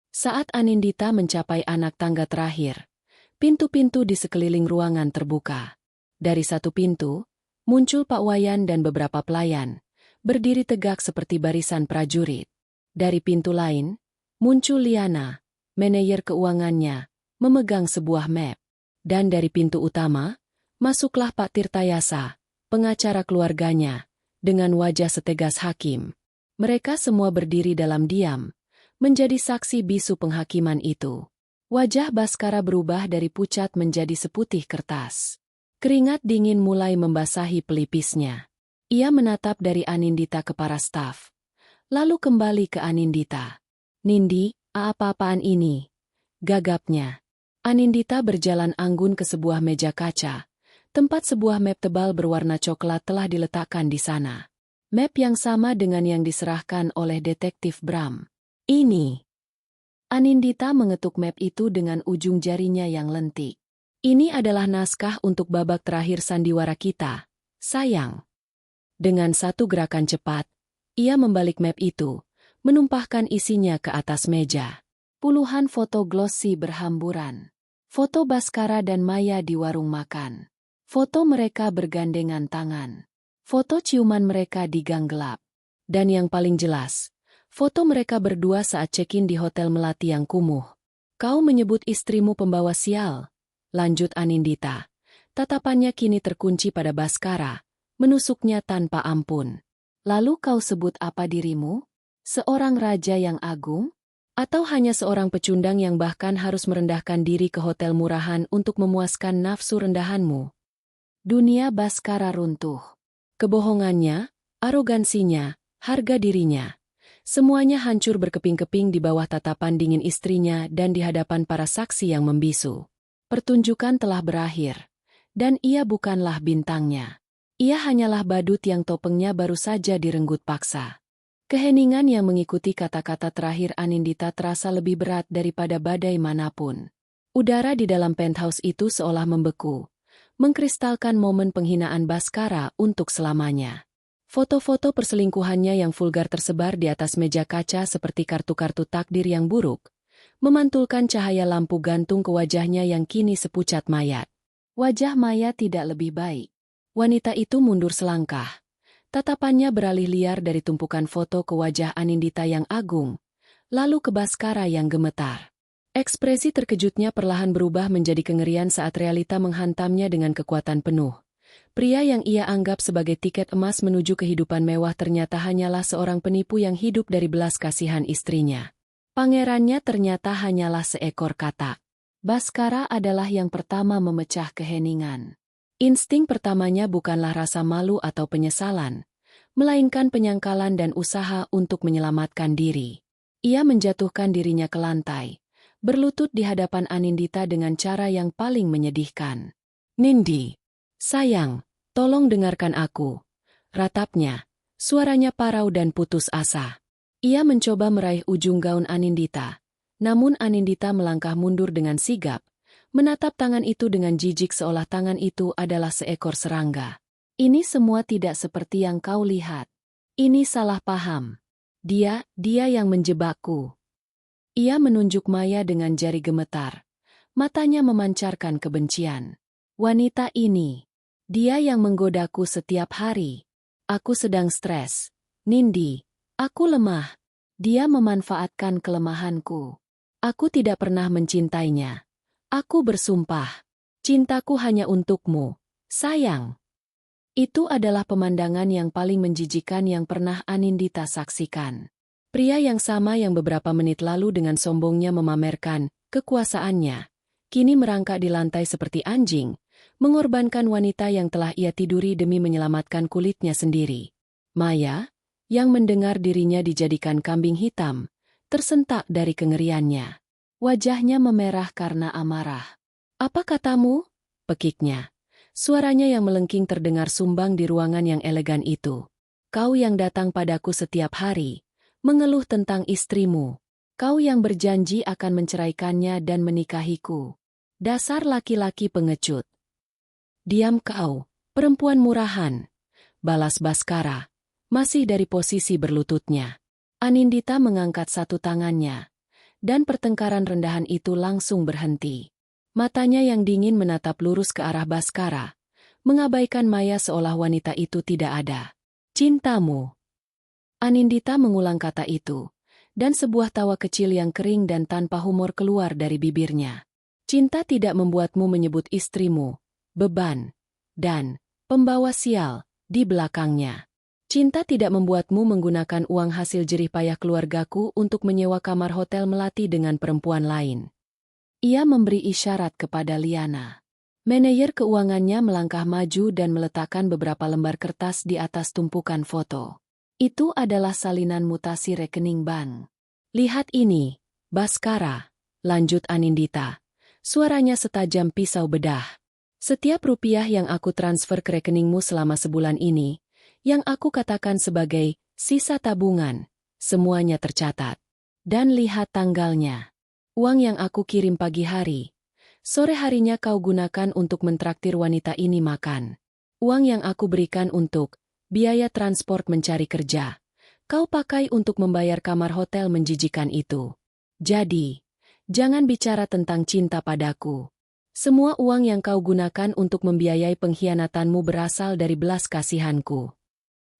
Saat Anindita mencapai anak tangga terakhir, pintu-pintu di sekeliling ruangan terbuka. Dari satu pintu, muncul Pak Wayan dan beberapa pelayan, berdiri tegak seperti barisan prajurit. Dari pintu lain, muncul Liana, manajer keuangannya, memegang sebuah map. Dan dari pintu utama, masuklah Pak Tirtayasa, pengacara keluarganya, dengan wajah setegas hakim. Mereka semua berdiri dalam diam, menjadi saksi bisu penghakiman itu. Wajah Baskara berubah dari pucat menjadi seputih kertas. Keringat dingin mulai membasahi pelipisnya. Ia menatap dari Anindita ke para staf, lalu kembali ke Anindita. Nindi, apa-apaan ini? Gagapnya. Anindita berjalan anggun ke sebuah meja kaca. Tempat sebuah map tebal berwarna coklat telah diletakkan di sana. Map yang sama dengan yang diserahkan oleh detektif Bram. Ini. Anindita mengetuk map itu dengan ujung jarinya yang lentik. Ini adalah naskah untuk babak terakhir sandiwara kita, sayang. Dengan satu gerakan cepat, ia membalik map itu, menumpahkan isinya ke atas meja. Puluhan foto glossy berhamburan. Foto Baskara dan Maya di warung makan. Foto mereka bergandengan tangan. Foto ciuman mereka di gang gelap. Dan yang paling jelas, foto mereka berdua saat check-in di Hotel Melati yang kumuh. Kau menyebut istrimu pembawa sial, lanjut Anindita. Tatapannya kini terkunci pada Baskara, menusuknya tanpa ampun. Lalu kau sebut apa dirimu? Seorang raja yang agung? Atau hanya seorang pecundang yang bahkan harus merendahkan diri ke hotel murahan untuk memuaskan nafsu rendahanmu? Dunia Baskara runtuh. Kebohongannya, arogansinya, harga dirinya. Semuanya hancur berkeping-keping di bawah tatapan dingin istrinya dan di hadapan para saksi yang membisu. Pertunjukan telah berakhir. Dan ia bukanlah bintangnya. Ia hanyalah badut yang topengnya baru saja direnggut paksa. Keheningan yang mengikuti kata-kata terakhir Anindita terasa lebih berat daripada badai manapun. Udara di dalam penthouse itu seolah membeku, mengkristalkan momen penghinaan Baskara untuk selamanya. Foto-foto perselingkuhannya yang vulgar tersebar di atas meja kaca seperti kartu-kartu takdir yang buruk, memantulkan cahaya lampu gantung ke wajahnya yang kini sepucat mayat. Wajah Maya tidak lebih baik. Wanita itu mundur selangkah. Tatapannya beralih liar dari tumpukan foto ke wajah Anindita yang agung, lalu ke Baskara yang gemetar. Ekspresi terkejutnya perlahan berubah menjadi kengerian saat realita menghantamnya dengan kekuatan penuh. Pria yang ia anggap sebagai tiket emas menuju kehidupan mewah ternyata hanyalah seorang penipu yang hidup dari belas kasihan istrinya. Pangerannya ternyata hanyalah seekor katak. Baskara adalah yang pertama memecah keheningan. Insting pertamanya bukanlah rasa malu atau penyesalan, melainkan penyangkalan dan usaha untuk menyelamatkan diri. Ia menjatuhkan dirinya ke lantai, berlutut di hadapan Anindita dengan cara yang paling menyedihkan. "Nindi, sayang, tolong dengarkan aku," ratapnya, suaranya parau dan putus asa. Ia mencoba meraih ujung gaun Anindita, namun Anindita melangkah mundur dengan sigap, menatap tangan itu dengan jijik seolah tangan itu adalah seekor serangga. "Ini semua tidak seperti yang kau lihat. Ini salah paham. Dia yang menjebakku." Ia menunjuk Maya dengan jari gemetar. Matanya memancarkan kebencian. "Wanita ini. Dia yang menggodaku setiap hari. Aku sedang stres. Nindi, aku lemah. Dia memanfaatkan kelemahanku. Aku tidak pernah mencintainya. Aku bersumpah. Cintaku hanya untukmu, sayang." Itu adalah pemandangan yang paling menjijikan yang pernah Anindita saksikan. Pria yang sama yang beberapa menit lalu dengan sombongnya memamerkan kekuasaannya, kini merangkak di lantai seperti anjing, mengorbankan wanita yang telah ia tiduri demi menyelamatkan kulitnya sendiri. Maya, yang mendengar dirinya dijadikan kambing hitam, tersentak dari kengeriannya. Wajahnya memerah karena amarah. "Apa katamu?" pekiknya. Suaranya yang melengking terdengar sumbang di ruangan yang elegan itu. "Kau yang datang padaku setiap hari, mengeluh tentang istrimu. Kau yang berjanji akan menceraikannya dan menikahiku. Dasar laki-laki pengecut." "Diam kau, perempuan murahan," balas Baskara, masih dari posisi berlututnya. Anindita mengangkat satu tangannya, dan pertengkaran rendahan itu langsung berhenti. Matanya yang dingin menatap lurus ke arah Baskara, mengabaikan Maya seolah wanita itu tidak ada. "Cintamu." Anindita mengulang kata itu, dan sebuah tawa kecil yang kering dan tanpa humor keluar dari bibirnya. "Cinta tidak membuatmu menyebut istrimu, beban, dan pembawa sial di belakangnya. Cinta tidak membuatmu menggunakan uang hasil jerih payah keluargaku untuk menyewa kamar hotel melati dengan perempuan lain." Ia memberi isyarat kepada Liana. Manajer keuangannya melangkah maju dan meletakkan beberapa lembar kertas di atas tumpukan foto. "Itu adalah salinan mutasi rekening bank. Lihat ini, Baskara," lanjut Anindita. Suaranya setajam pisau bedah. "Setiap rupiah yang aku transfer ke rekeningmu selama sebulan ini, yang aku katakan sebagai sisa tabungan, semuanya tercatat. Dan lihat tanggalnya. Uang yang aku kirim pagi hari, sore harinya kau gunakan untuk mentraktir wanita ini makan. Uang yang aku berikan untuk biaya transport mencari kerja, kau pakai untuk membayar kamar hotel menjijikan itu. Jadi, jangan bicara tentang cinta padaku. Semua uang yang kau gunakan untuk membiayai pengkhianatanmu berasal dari belas kasihanku."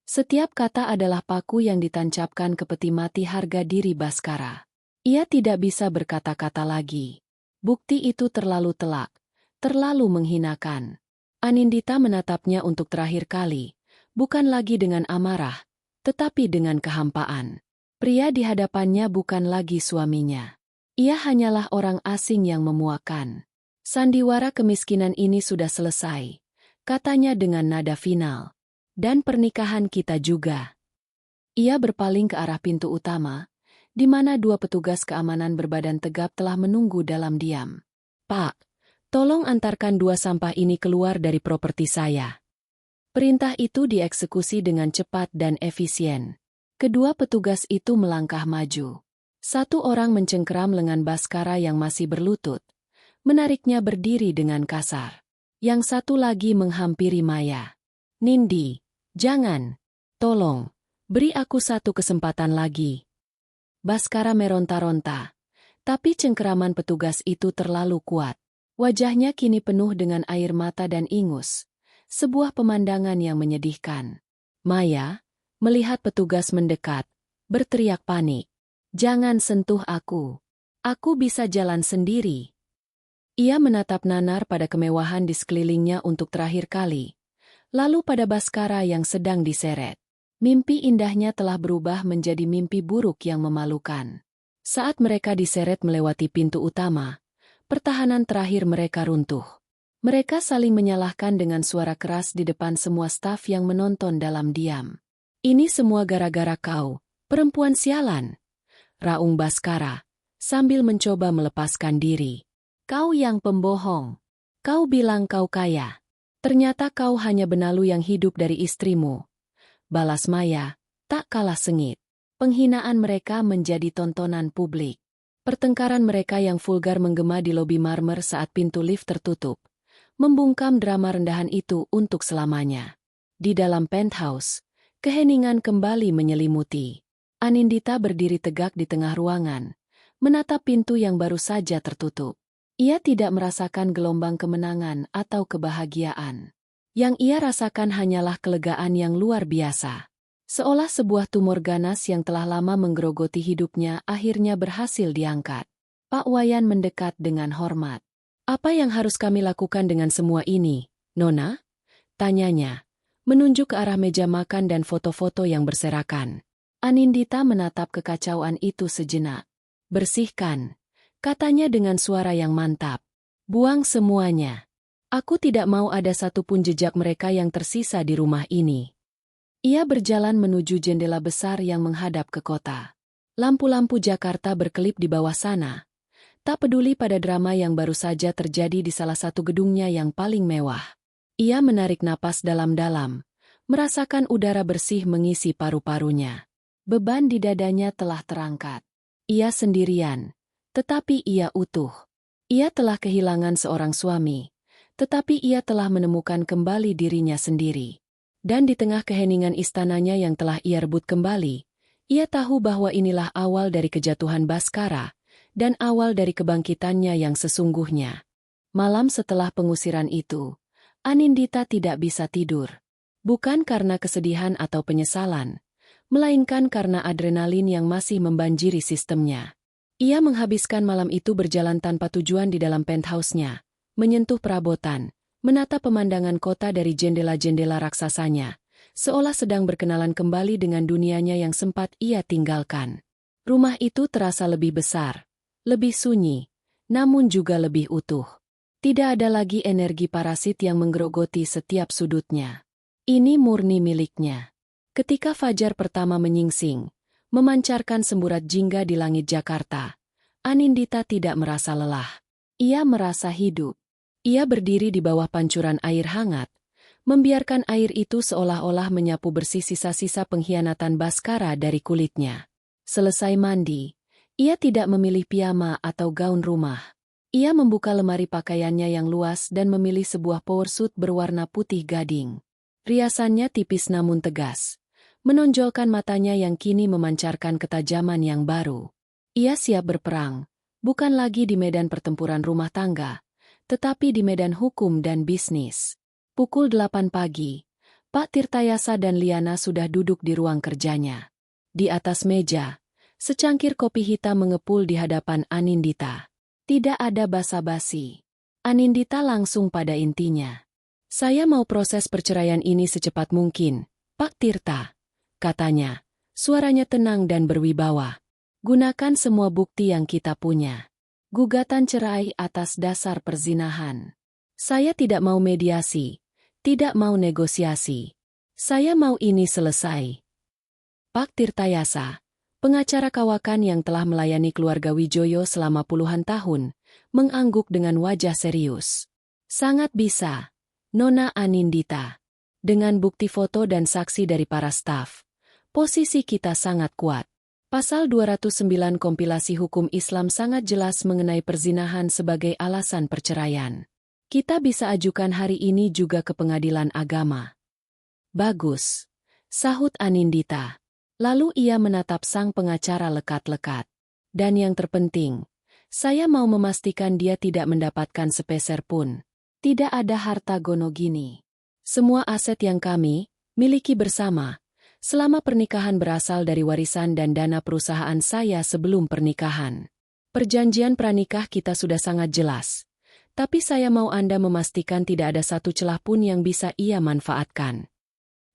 Setiap kata adalah paku yang ditancapkan ke peti mati harga diri Baskara. Ia tidak bisa berkata-kata lagi. Bukti itu terlalu telak, terlalu menghinakan. Anindita menatapnya untuk terakhir kali, bukan lagi dengan amarah, tetapi dengan kehampaan. Pria di hadapannya bukan lagi suaminya. Ia hanyalah orang asing yang memuakan. Sandiwara kemiskinan ini sudah selesai, katanya dengan nada final. Dan pernikahan kita juga. Ia berpaling ke arah pintu utama, di mana dua petugas keamanan berbadan tegap telah menunggu dalam diam. Pak, tolong antarkan dua sampah ini keluar dari properti saya. Perintah itu dieksekusi dengan cepat dan efisien. Kedua petugas itu melangkah maju. Satu orang mencengkeram lengan Baskara yang masih berlutut, menariknya berdiri dengan kasar. Yang satu lagi menghampiri Maya. Nindi, jangan. Tolong, beri aku satu kesempatan lagi. Baskara meronta-ronta. Tapi cengkeraman petugas itu terlalu kuat. Wajahnya kini penuh dengan air mata dan ingus. Sebuah pemandangan yang menyedihkan. Maya, melihat petugas mendekat, berteriak panik. Jangan sentuh aku. Aku bisa jalan sendiri. Ia menatap nanar pada kemewahan di sekelilingnya untuk terakhir kali. Lalu pada Baskara yang sedang diseret. Mimpi indahnya telah berubah menjadi mimpi buruk yang memalukan. Saat mereka diseret melewati pintu utama, pertahanan terakhir mereka runtuh. Mereka saling menyalahkan dengan suara keras di depan semua staf yang menonton dalam diam. Ini semua gara-gara kau, perempuan sialan. Raung Baskara, sambil mencoba melepaskan diri. Kau yang pembohong. Kau bilang kau kaya. Ternyata kau hanya benalu yang hidup dari istrimu. Balas Maya, tak kalah sengit. Penghinaan mereka menjadi tontonan publik. Pertengkaran mereka yang vulgar menggema di lobi marmer saat pintu lift tertutup. Membungkam drama rendahan itu untuk selamanya. Di dalam penthouse, keheningan kembali menyelimuti. Anindita berdiri tegak di tengah ruangan, menatap pintu yang baru saja tertutup. Ia tidak merasakan gelombang kemenangan atau kebahagiaan. Yang ia rasakan hanyalah kelegaan yang luar biasa. Seolah sebuah tumor ganas yang telah lama menggerogoti hidupnya akhirnya berhasil diangkat. Pak Wayan mendekat dengan hormat. Apa yang harus kami lakukan dengan semua ini, Nona? Tanyanya, menunjuk ke arah meja makan dan foto-foto yang berserakan. Anindita menatap kekacauan itu sejenak. Bersihkan, katanya dengan suara yang mantap. Buang semuanya. Aku tidak mau ada satupun jejak mereka yang tersisa di rumah ini. Ia berjalan menuju jendela besar yang menghadap ke kota. Lampu-lampu Jakarta berkelip di bawah sana. Tak peduli pada drama yang baru saja terjadi di salah satu gedungnya yang paling mewah. Ia menarik napas dalam-dalam, merasakan udara bersih mengisi paru-parunya. Beban di dadanya telah terangkat. Ia sendirian, tetapi ia utuh. Ia telah kehilangan seorang suami, tetapi ia telah menemukan kembali dirinya sendiri. Dan di tengah keheningan istananya yang telah ia rebut kembali, ia tahu bahwa inilah awal dari kejatuhan Baskara, dan awal dari kebangkitannya yang sesungguhnya. Malam setelah pengusiran itu, Anindita tidak bisa tidur. Bukan karena kesedihan atau penyesalan, melainkan karena adrenalin yang masih membanjiri sistemnya. Ia menghabiskan malam itu berjalan tanpa tujuan di dalam penthouse-nya, menyentuh perabotan, menatap pemandangan kota dari jendela-jendela raksasanya, seolah sedang berkenalan kembali dengan dunianya yang sempat ia tinggalkan. Rumah itu terasa lebih besar, lebih sunyi, namun juga lebih utuh. Tidak ada lagi energi parasit yang menggerogoti setiap sudutnya. Ini murni miliknya. Ketika fajar pertama menyingsing, memancarkan semburat jingga di langit Jakarta, Anindita tidak merasa lelah. Ia merasa hidup. Ia berdiri di bawah pancuran air hangat, membiarkan air itu seolah-olah menyapu bersih sisa-sisa pengkhianatan Baskara dari kulitnya. Selesai mandi, ia tidak memilih piyama atau gaun rumah. Ia membuka lemari pakaiannya yang luas dan memilih sebuah powersuit berwarna putih gading. Riasannya tipis namun tegas, menonjolkan matanya yang kini memancarkan ketajaman yang baru. Ia siap berperang, bukan lagi di medan pertempuran rumah tangga, tetapi di medan hukum dan bisnis. Pukul 8 pagi, Pak Tirtayasa dan Liana sudah duduk di ruang kerjanya. Di atas meja, secangkir kopi hitam mengepul di hadapan Anindita. Tidak ada basa-basi. Anindita langsung pada intinya. Saya mau proses perceraian ini secepat mungkin, Pak Tirta, katanya. Suaranya tenang dan berwibawa. Gunakan semua bukti yang kita punya. Gugatan cerai atas dasar perzinahan. Saya tidak mau mediasi, tidak mau negosiasi. Saya mau ini selesai. Pak Tirtayasa, pengacara kawakan yang telah melayani keluarga Wijoyo selama puluhan tahun, mengangguk dengan wajah serius. Sangat bisa, Nona Anindita. Dengan bukti foto dan saksi dari para staf, posisi kita sangat kuat. Pasal 209 Kompilasi Hukum Islam sangat jelas mengenai perzinahan sebagai alasan perceraian. Kita bisa ajukan hari ini juga ke pengadilan agama. Bagus, sahut Anindita. Lalu ia menatap sang pengacara lekat-lekat. Dan yang terpenting, saya mau memastikan dia tidak mendapatkan sepeser pun. Tidak ada harta gonogini. Semua aset yang kami miliki bersama selama pernikahan berasal dari warisan dan dana perusahaan saya sebelum pernikahan. Perjanjian pranikah kita sudah sangat jelas. Tapi saya mau Anda memastikan tidak ada satu celah pun yang bisa ia manfaatkan.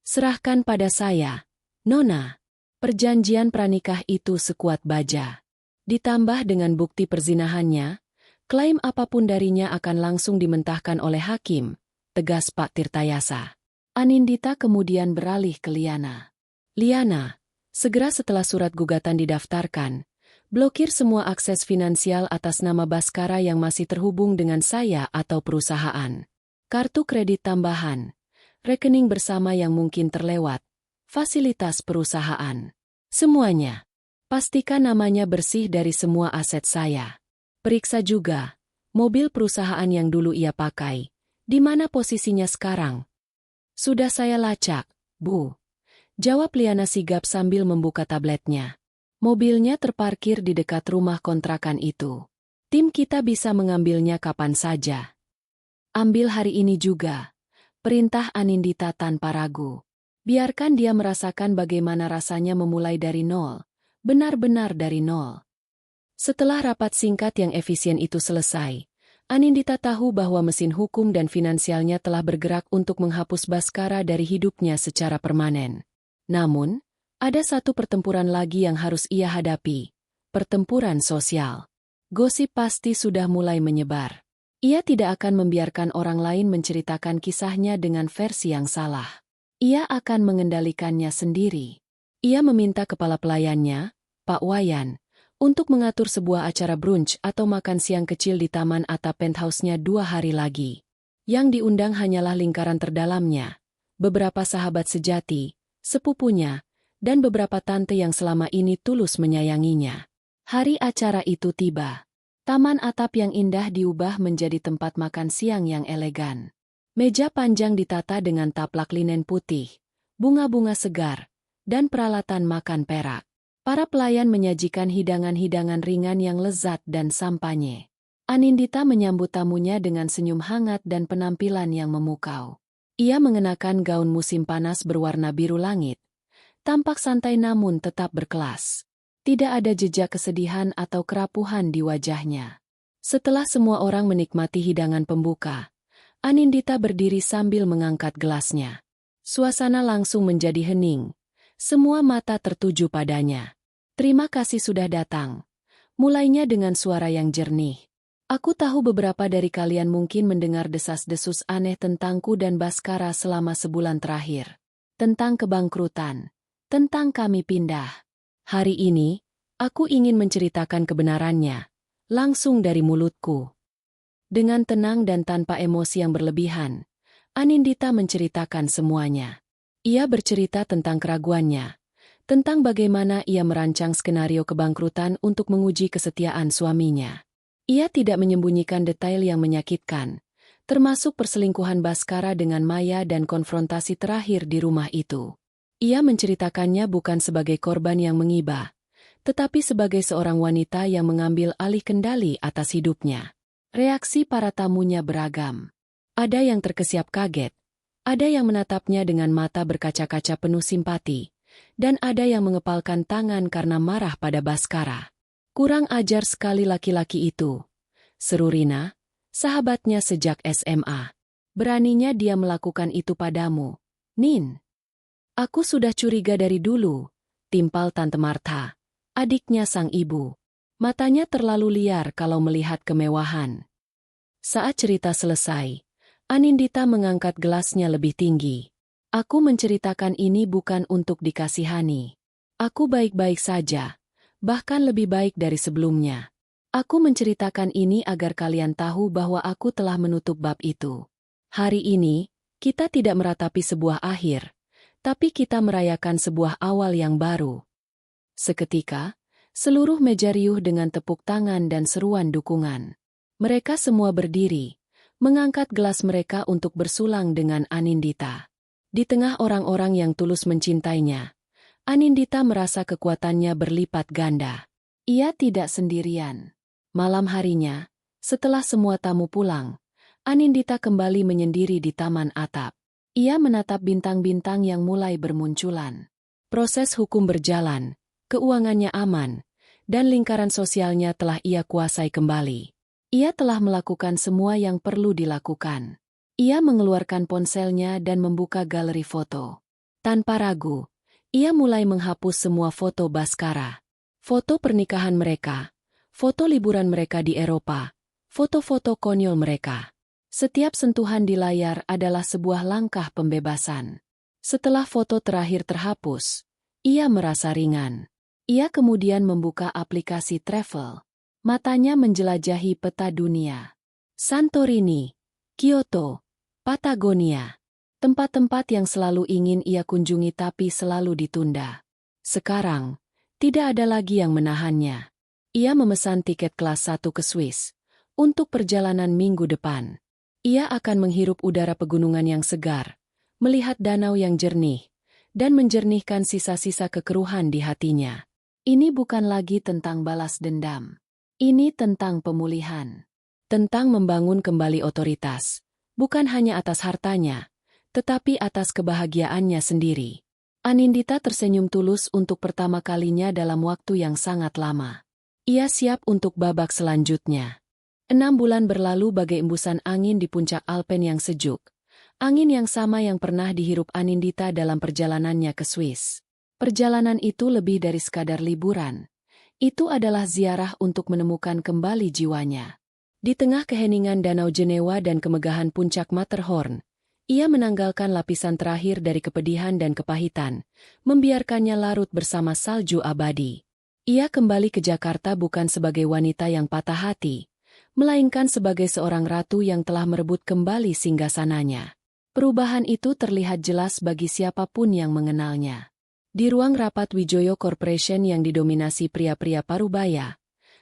Serahkan pada saya, Nona. Perjanjian pranikah itu sekuat baja. Ditambah dengan bukti perzinahannya, klaim apapun darinya akan langsung dimentahkan oleh hakim, tegas Pak Tirtayasa. Anindita kemudian beralih ke Liana. Liana, segera setelah surat gugatan didaftarkan, blokir semua akses finansial atas nama Baskara yang masih terhubung dengan saya atau perusahaan. Kartu kredit tambahan, rekening bersama yang mungkin terlewat, fasilitas perusahaan. Semuanya. Pastikan namanya bersih dari semua aset saya. Periksa juga mobil perusahaan yang dulu ia pakai. Di mana posisinya sekarang? Sudah saya lacak, Bu. Jawab Liana sigap sambil membuka tabletnya. Mobilnya terparkir di dekat rumah kontrakan itu. Tim kita bisa mengambilnya kapan saja. Ambil hari ini juga. Perintah Anindita tanpa ragu. Biarkan dia merasakan bagaimana rasanya memulai dari nol. Benar-benar dari nol. Setelah rapat singkat yang efisien itu selesai, Anindita tahu bahwa mesin hukum dan finansialnya telah bergerak untuk menghapus Baskara dari hidupnya secara permanen. Namun, ada satu pertempuran lagi yang harus ia hadapi. Pertempuran sosial. Gosip pasti sudah mulai menyebar. Ia tidak akan membiarkan orang lain menceritakan kisahnya dengan versi yang salah. Ia akan mengendalikannya sendiri. Ia meminta kepala pelayannya, Pak Wayan, untuk mengatur sebuah acara brunch atau makan siang kecil di taman atap penthouse-nya 2 hari lagi. Yang diundang hanyalah lingkaran terdalamnya, beberapa sahabat sejati, sepupunya, dan beberapa tante yang selama ini tulus menyayanginya. Hari acara itu tiba. Taman atap yang indah diubah menjadi tempat makan siang yang elegan. Meja panjang ditata dengan taplak linen putih, bunga-bunga segar, dan peralatan makan perak. Para pelayan menyajikan hidangan-hidangan ringan yang lezat dan sampanye. Anindita menyambut tamunya dengan senyum hangat dan penampilan yang memukau. Ia mengenakan gaun musim panas berwarna biru langit. Tampak santai namun tetap berkelas. Tidak ada jejak kesedihan atau kerapuhan di wajahnya. Setelah semua orang menikmati hidangan pembuka, Anindita berdiri sambil mengangkat gelasnya. Suasana langsung menjadi hening. Semua mata tertuju padanya. Terima kasih sudah datang. Mulainya dengan suara yang jernih. Aku tahu beberapa dari kalian mungkin mendengar desas-desus aneh tentangku dan Baskara selama sebulan terakhir. Tentang kebangkrutan. Tentang kami pindah. Hari ini, aku ingin menceritakan kebenarannya. Langsung dari mulutku. Dengan tenang dan tanpa emosi yang berlebihan, Anindita menceritakan semuanya. Ia bercerita tentang keraguannya, tentang bagaimana ia merancang skenario kebangkrutan untuk menguji kesetiaan suaminya. Ia tidak menyembunyikan detail yang menyakitkan, termasuk perselingkuhan Baskara dengan Maya dan konfrontasi terakhir di rumah itu. Ia menceritakannya bukan sebagai korban yang mengibah, tetapi sebagai seorang wanita yang mengambil alih kendali atas hidupnya. Reaksi para tamunya beragam. Ada yang terkesiap kaget, ada yang menatapnya dengan mata berkaca-kaca penuh simpati, dan ada yang mengepalkan tangan karena marah pada Baskara. Kurang ajar sekali laki-laki itu, seru Rina, Sahabatnya sejak SMA. Beraninya dia melakukan itu padamu. Nin. Aku sudah curiga dari dulu, timpal Tante Martha, adiknya sang ibu. Matanya terlalu liar kalau melihat kemewahan. Saat cerita selesai, Anindita mengangkat gelasnya lebih tinggi. Aku menceritakan ini bukan untuk dikasihani. Aku baik-baik saja, bahkan lebih baik dari sebelumnya. Aku menceritakan ini agar kalian tahu bahwa aku telah menutup bab itu. Hari ini, kita tidak meratapi sebuah akhir, tapi kita merayakan sebuah awal yang baru. Seketika, seluruh meja riuh dengan tepuk tangan dan seruan dukungan. Mereka semua berdiri, mengangkat gelas mereka untuk bersulang dengan Anindita. Di tengah orang-orang yang tulus mencintainya, Anindita merasa kekuatannya berlipat ganda. Ia tidak sendirian. Malam harinya, setelah semua tamu pulang, Anindita kembali menyendiri di taman atap. Ia menatap bintang-bintang yang mulai bermunculan. Proses hukum berjalan, keuangannya aman, dan lingkaran sosialnya telah ia kuasai kembali. Ia telah melakukan semua yang perlu dilakukan. Ia mengeluarkan ponselnya dan membuka galeri foto. Tanpa ragu, ia mulai menghapus semua foto Baskara. Foto pernikahan mereka, foto liburan mereka di Eropa, foto-foto konyol mereka. Setiap sentuhan di layar adalah sebuah langkah pembebasan. Setelah foto terakhir terhapus, ia merasa ringan. Ia kemudian membuka aplikasi travel. Matanya menjelajahi peta dunia. Santorini, Kyoto, Patagonia. Tempat-tempat yang selalu ingin ia kunjungi tapi selalu ditunda. Sekarang, tidak ada lagi yang menahannya. Ia memesan tiket kelas 1 ke Swiss untuk perjalanan minggu depan. Ia akan menghirup udara pegunungan yang segar, melihat danau yang jernih, dan menjernihkan sisa-sisa kekeruhan di hatinya. Ini bukan lagi tentang balas dendam. Ini tentang pemulihan. Tentang membangun kembali otoritas, bukan hanya atas hartanya, tetapi atas kebahagiaannya sendiri. Anindita tersenyum tulus untuk pertama kalinya dalam waktu yang sangat lama. Ia siap untuk babak selanjutnya. 6 bulan berlalu bagai embusan angin di puncak Alpen yang sejuk. Angin yang sama yang pernah dihirup Anindita dalam perjalanannya ke Swiss. Perjalanan itu lebih dari sekadar liburan. Itu adalah ziarah untuk menemukan kembali jiwanya. Di tengah keheningan Danau Jenewa dan kemegahan puncak Matterhorn, ia menanggalkan lapisan terakhir dari kepedihan dan kepahitan, membiarkannya larut bersama salju abadi. Ia kembali ke Jakarta bukan sebagai wanita yang patah hati, melainkan sebagai seorang ratu yang telah merebut kembali singgasananya. Perubahan itu terlihat jelas bagi siapapun yang mengenalnya. Di ruang rapat Wijoyo Corporation yang didominasi pria-pria parubaya,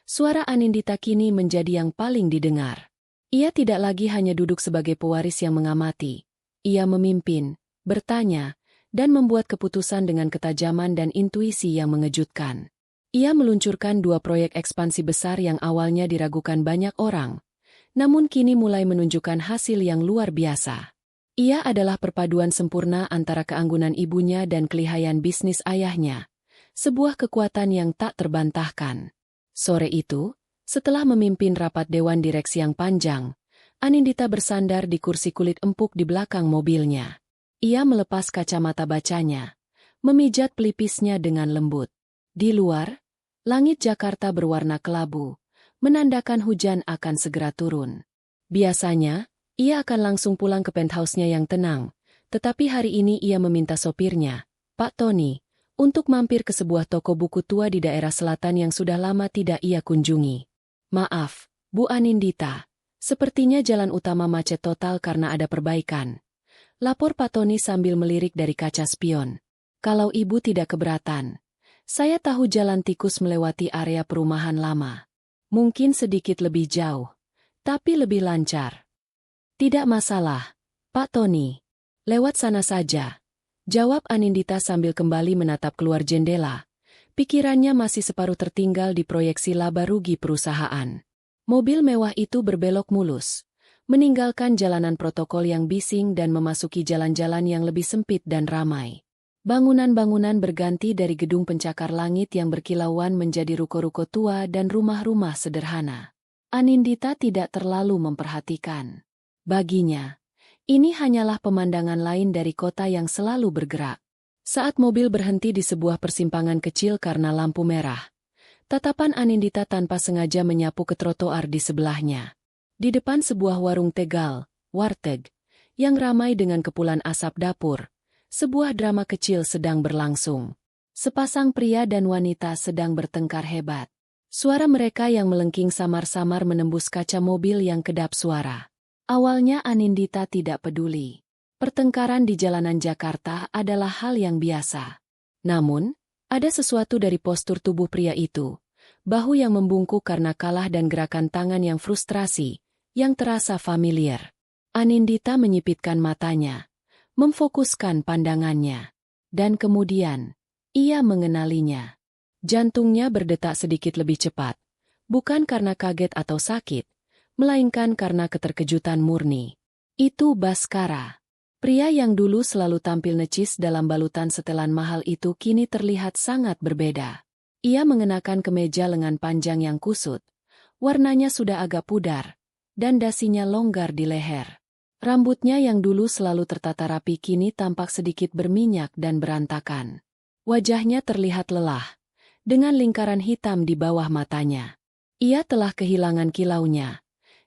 suara Anindita kini menjadi yang paling didengar. Ia tidak lagi hanya duduk sebagai pewaris yang mengamati. Ia memimpin, bertanya, dan membuat keputusan dengan ketajaman dan intuisi yang mengejutkan. Ia meluncurkan 2 proyek ekspansi besar yang awalnya diragukan banyak orang, namun kini mulai menunjukkan hasil yang luar biasa. Ia adalah perpaduan sempurna antara keanggunan ibunya dan kelihayan bisnis ayahnya, sebuah kekuatan yang tak terbantahkan. Sore itu, setelah memimpin rapat dewan direksi yang panjang, Anindita bersandar di kursi kulit empuk di belakang mobilnya. Ia melepas kacamata bacanya, memijat pelipisnya dengan lembut. Di luar, langit Jakarta berwarna kelabu, menandakan hujan akan segera turun. Biasanya, ia akan langsung pulang ke penthouse-nya yang tenang, tetapi hari ini ia meminta sopirnya, Pak Tony, untuk mampir ke sebuah toko buku tua di daerah selatan yang sudah lama tidak ia kunjungi. Maaf, Bu Anindita, sepertinya jalan utama macet total karena ada perbaikan. Lapor Pak Tony sambil melirik dari kaca spion. Kalau ibu tidak keberatan, saya tahu jalan tikus melewati area perumahan lama. Mungkin sedikit lebih jauh, tapi lebih lancar. Tidak masalah, Pak Tony. Lewat sana saja. Jawab Anindita sambil kembali menatap keluar jendela. Pikirannya masih separuh tertinggal di proyeksi laba rugi perusahaan. Mobil mewah itu berbelok mulus, meninggalkan jalanan protokol yang bising dan memasuki jalan-jalan yang lebih sempit dan ramai. Bangunan-bangunan berganti dari gedung pencakar langit yang berkilauan menjadi ruko-ruko tua dan rumah-rumah sederhana. Anindita tidak terlalu memperhatikan. Baginya, ini hanyalah pemandangan lain dari kota yang selalu bergerak. Saat mobil berhenti di sebuah persimpangan kecil karena lampu merah, tatapan Anindita tanpa sengaja menyapu ke trotoar di sebelahnya. Di depan sebuah warung tegal, warteg, yang ramai dengan kepulan asap dapur, sebuah drama kecil sedang berlangsung. Sepasang pria dan wanita sedang bertengkar hebat. Suara mereka yang melengking samar-samar menembus kaca mobil yang kedap suara. Awalnya Anindita tidak peduli. Pertengkaran di jalanan Jakarta adalah hal yang biasa. Namun, ada sesuatu dari postur tubuh pria itu, bahu yang membungkuk karena kalah dan gerakan tangan yang frustrasi, yang terasa familiar. Anindita menyipitkan matanya, memfokuskan pandangannya, dan kemudian, ia mengenalinya. Jantungnya berdetak sedikit lebih cepat, bukan karena kaget atau sakit, melainkan karena keterkejutan murni. Itu Baskara. Pria yang dulu selalu tampil necis dalam balutan setelan mahal itu kini terlihat sangat berbeda. Ia mengenakan kemeja lengan panjang yang kusut, warnanya sudah agak pudar, dan dasinya longgar di leher. Rambutnya yang dulu selalu tertata rapi kini tampak sedikit berminyak dan berantakan. Wajahnya terlihat lelah, dengan lingkaran hitam di bawah matanya. Ia telah kehilangan kilaunya,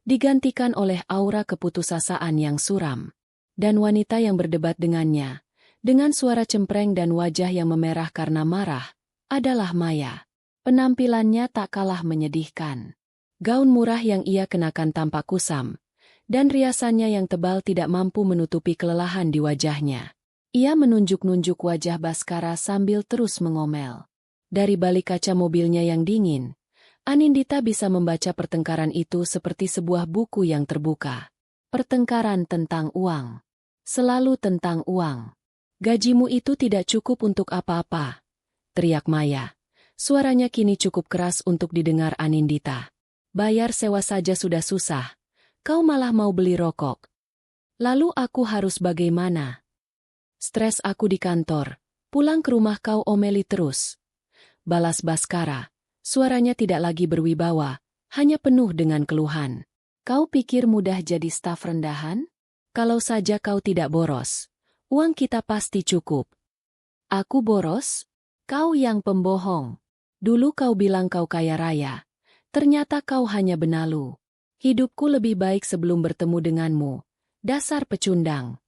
digantikan oleh aura keputusasaan yang suram. Dan wanita yang berdebat dengannya, dengan suara cempreng dan wajah yang memerah karena marah, adalah Maya. Penampilannya tak kalah menyedihkan. Gaun murah yang ia kenakan tampak kusam, dan riasannya yang tebal tidak mampu menutupi kelelahan di wajahnya. Ia menunjuk-nunjuk wajah Baskara sambil terus mengomel. Dari balik kaca mobilnya yang dingin, Anindita bisa membaca pertengkaran itu seperti sebuah buku yang terbuka. Pertengkaran tentang uang. Selalu tentang uang. Gajimu itu tidak cukup untuk apa-apa, teriak Maya. Suaranya kini cukup keras untuk didengar Anindita. Bayar sewa saja sudah susah. Kau malah mau beli rokok. Lalu aku harus bagaimana? Stres aku di kantor. Pulang ke rumah kau omeli terus. Balas Baskara. Suaranya tidak lagi berwibawa, hanya penuh dengan keluhan. Kau pikir mudah jadi staf rendahan? Kalau saja kau tidak boros, uang kita pasti cukup. Aku boros? Kau yang pembohong. Dulu kau bilang kau kaya raya. Ternyata kau hanya benalu. Hidupku lebih baik sebelum bertemu denganmu. Dasar pecundang.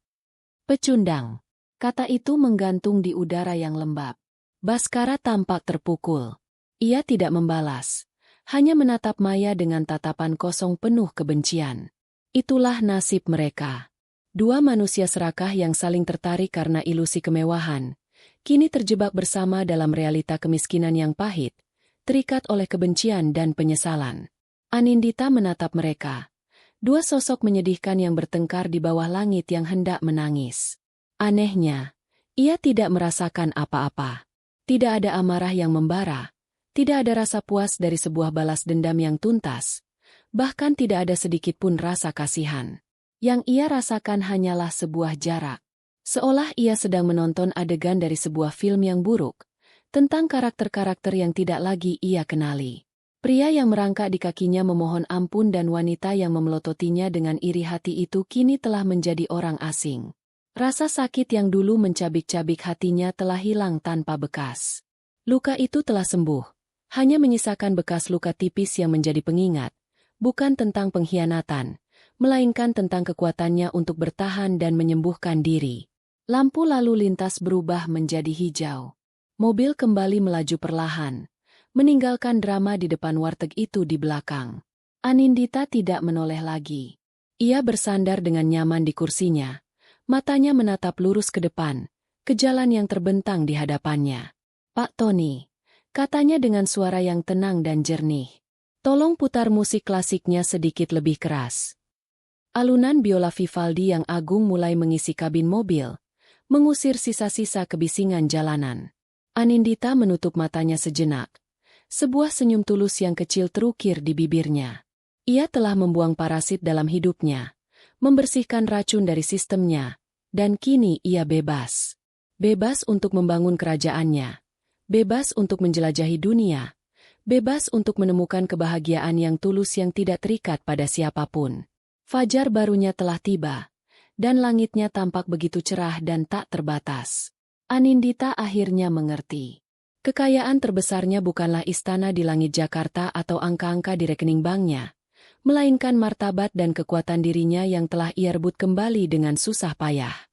Pecundang. Kata itu menggantung di udara yang lembab. Baskara tampak terpukul. Ia tidak membalas, hanya menatap Maya dengan tatapan kosong penuh kebencian. Itulah nasib mereka. Dua manusia serakah yang saling tertarik karena ilusi kemewahan, kini terjebak bersama dalam realita kemiskinan yang pahit, terikat oleh kebencian dan penyesalan. Anindita menatap mereka. Dua sosok menyedihkan yang bertengkar di bawah langit yang hendak menangis. Anehnya, ia tidak merasakan apa-apa. Tidak ada amarah yang membara, tidak ada rasa puas dari sebuah balas dendam yang tuntas, bahkan tidak ada sedikit pun rasa kasihan. Yang ia rasakan hanyalah sebuah jarak. Seolah ia sedang menonton adegan dari sebuah film yang buruk, tentang karakter-karakter yang tidak lagi ia kenali. Pria yang merangkak di kakinya memohon ampun dan wanita yang memelototinya dengan iri hati itu kini telah menjadi orang asing. Rasa sakit yang dulu mencabik-cabik hatinya telah hilang tanpa bekas. Luka itu telah sembuh, hanya menyisakan bekas luka tipis yang menjadi pengingat, bukan tentang pengkhianatan, melainkan tentang kekuatannya untuk bertahan dan menyembuhkan diri. Lampu lalu lintas berubah menjadi hijau. Mobil kembali melaju perlahan, meninggalkan drama di depan warteg itu di belakang. Anindita tidak menoleh lagi. Ia bersandar dengan nyaman di kursinya. Matanya menatap lurus ke depan, ke jalan yang terbentang di hadapannya. Pak Tony, katanya dengan suara yang tenang dan jernih. Tolong putar musik klasiknya sedikit lebih keras. Alunan biola Vivaldi yang agung mulai mengisi kabin mobil, mengusir sisa-sisa kebisingan jalanan. Anindita menutup matanya sejenak. Sebuah senyum tulus yang kecil terukir di bibirnya. Ia telah membuang parasit dalam hidupnya, membersihkan racun dari sistemnya, dan kini ia bebas. Bebas untuk membangun kerajaannya, bebas untuk menjelajahi dunia, Bebas untuk menemukan kebahagiaan yang tulus yang tidak terikat pada siapapun. Fajar barunya telah tiba, dan langitnya tampak begitu cerah dan tak terbatas. Anindita akhirnya mengerti. Kekayaan terbesarnya bukanlah istana di langit Jakarta atau angka-angka di rekening banknya, melainkan martabat dan kekuatan dirinya yang telah ia rebut kembali dengan susah payah.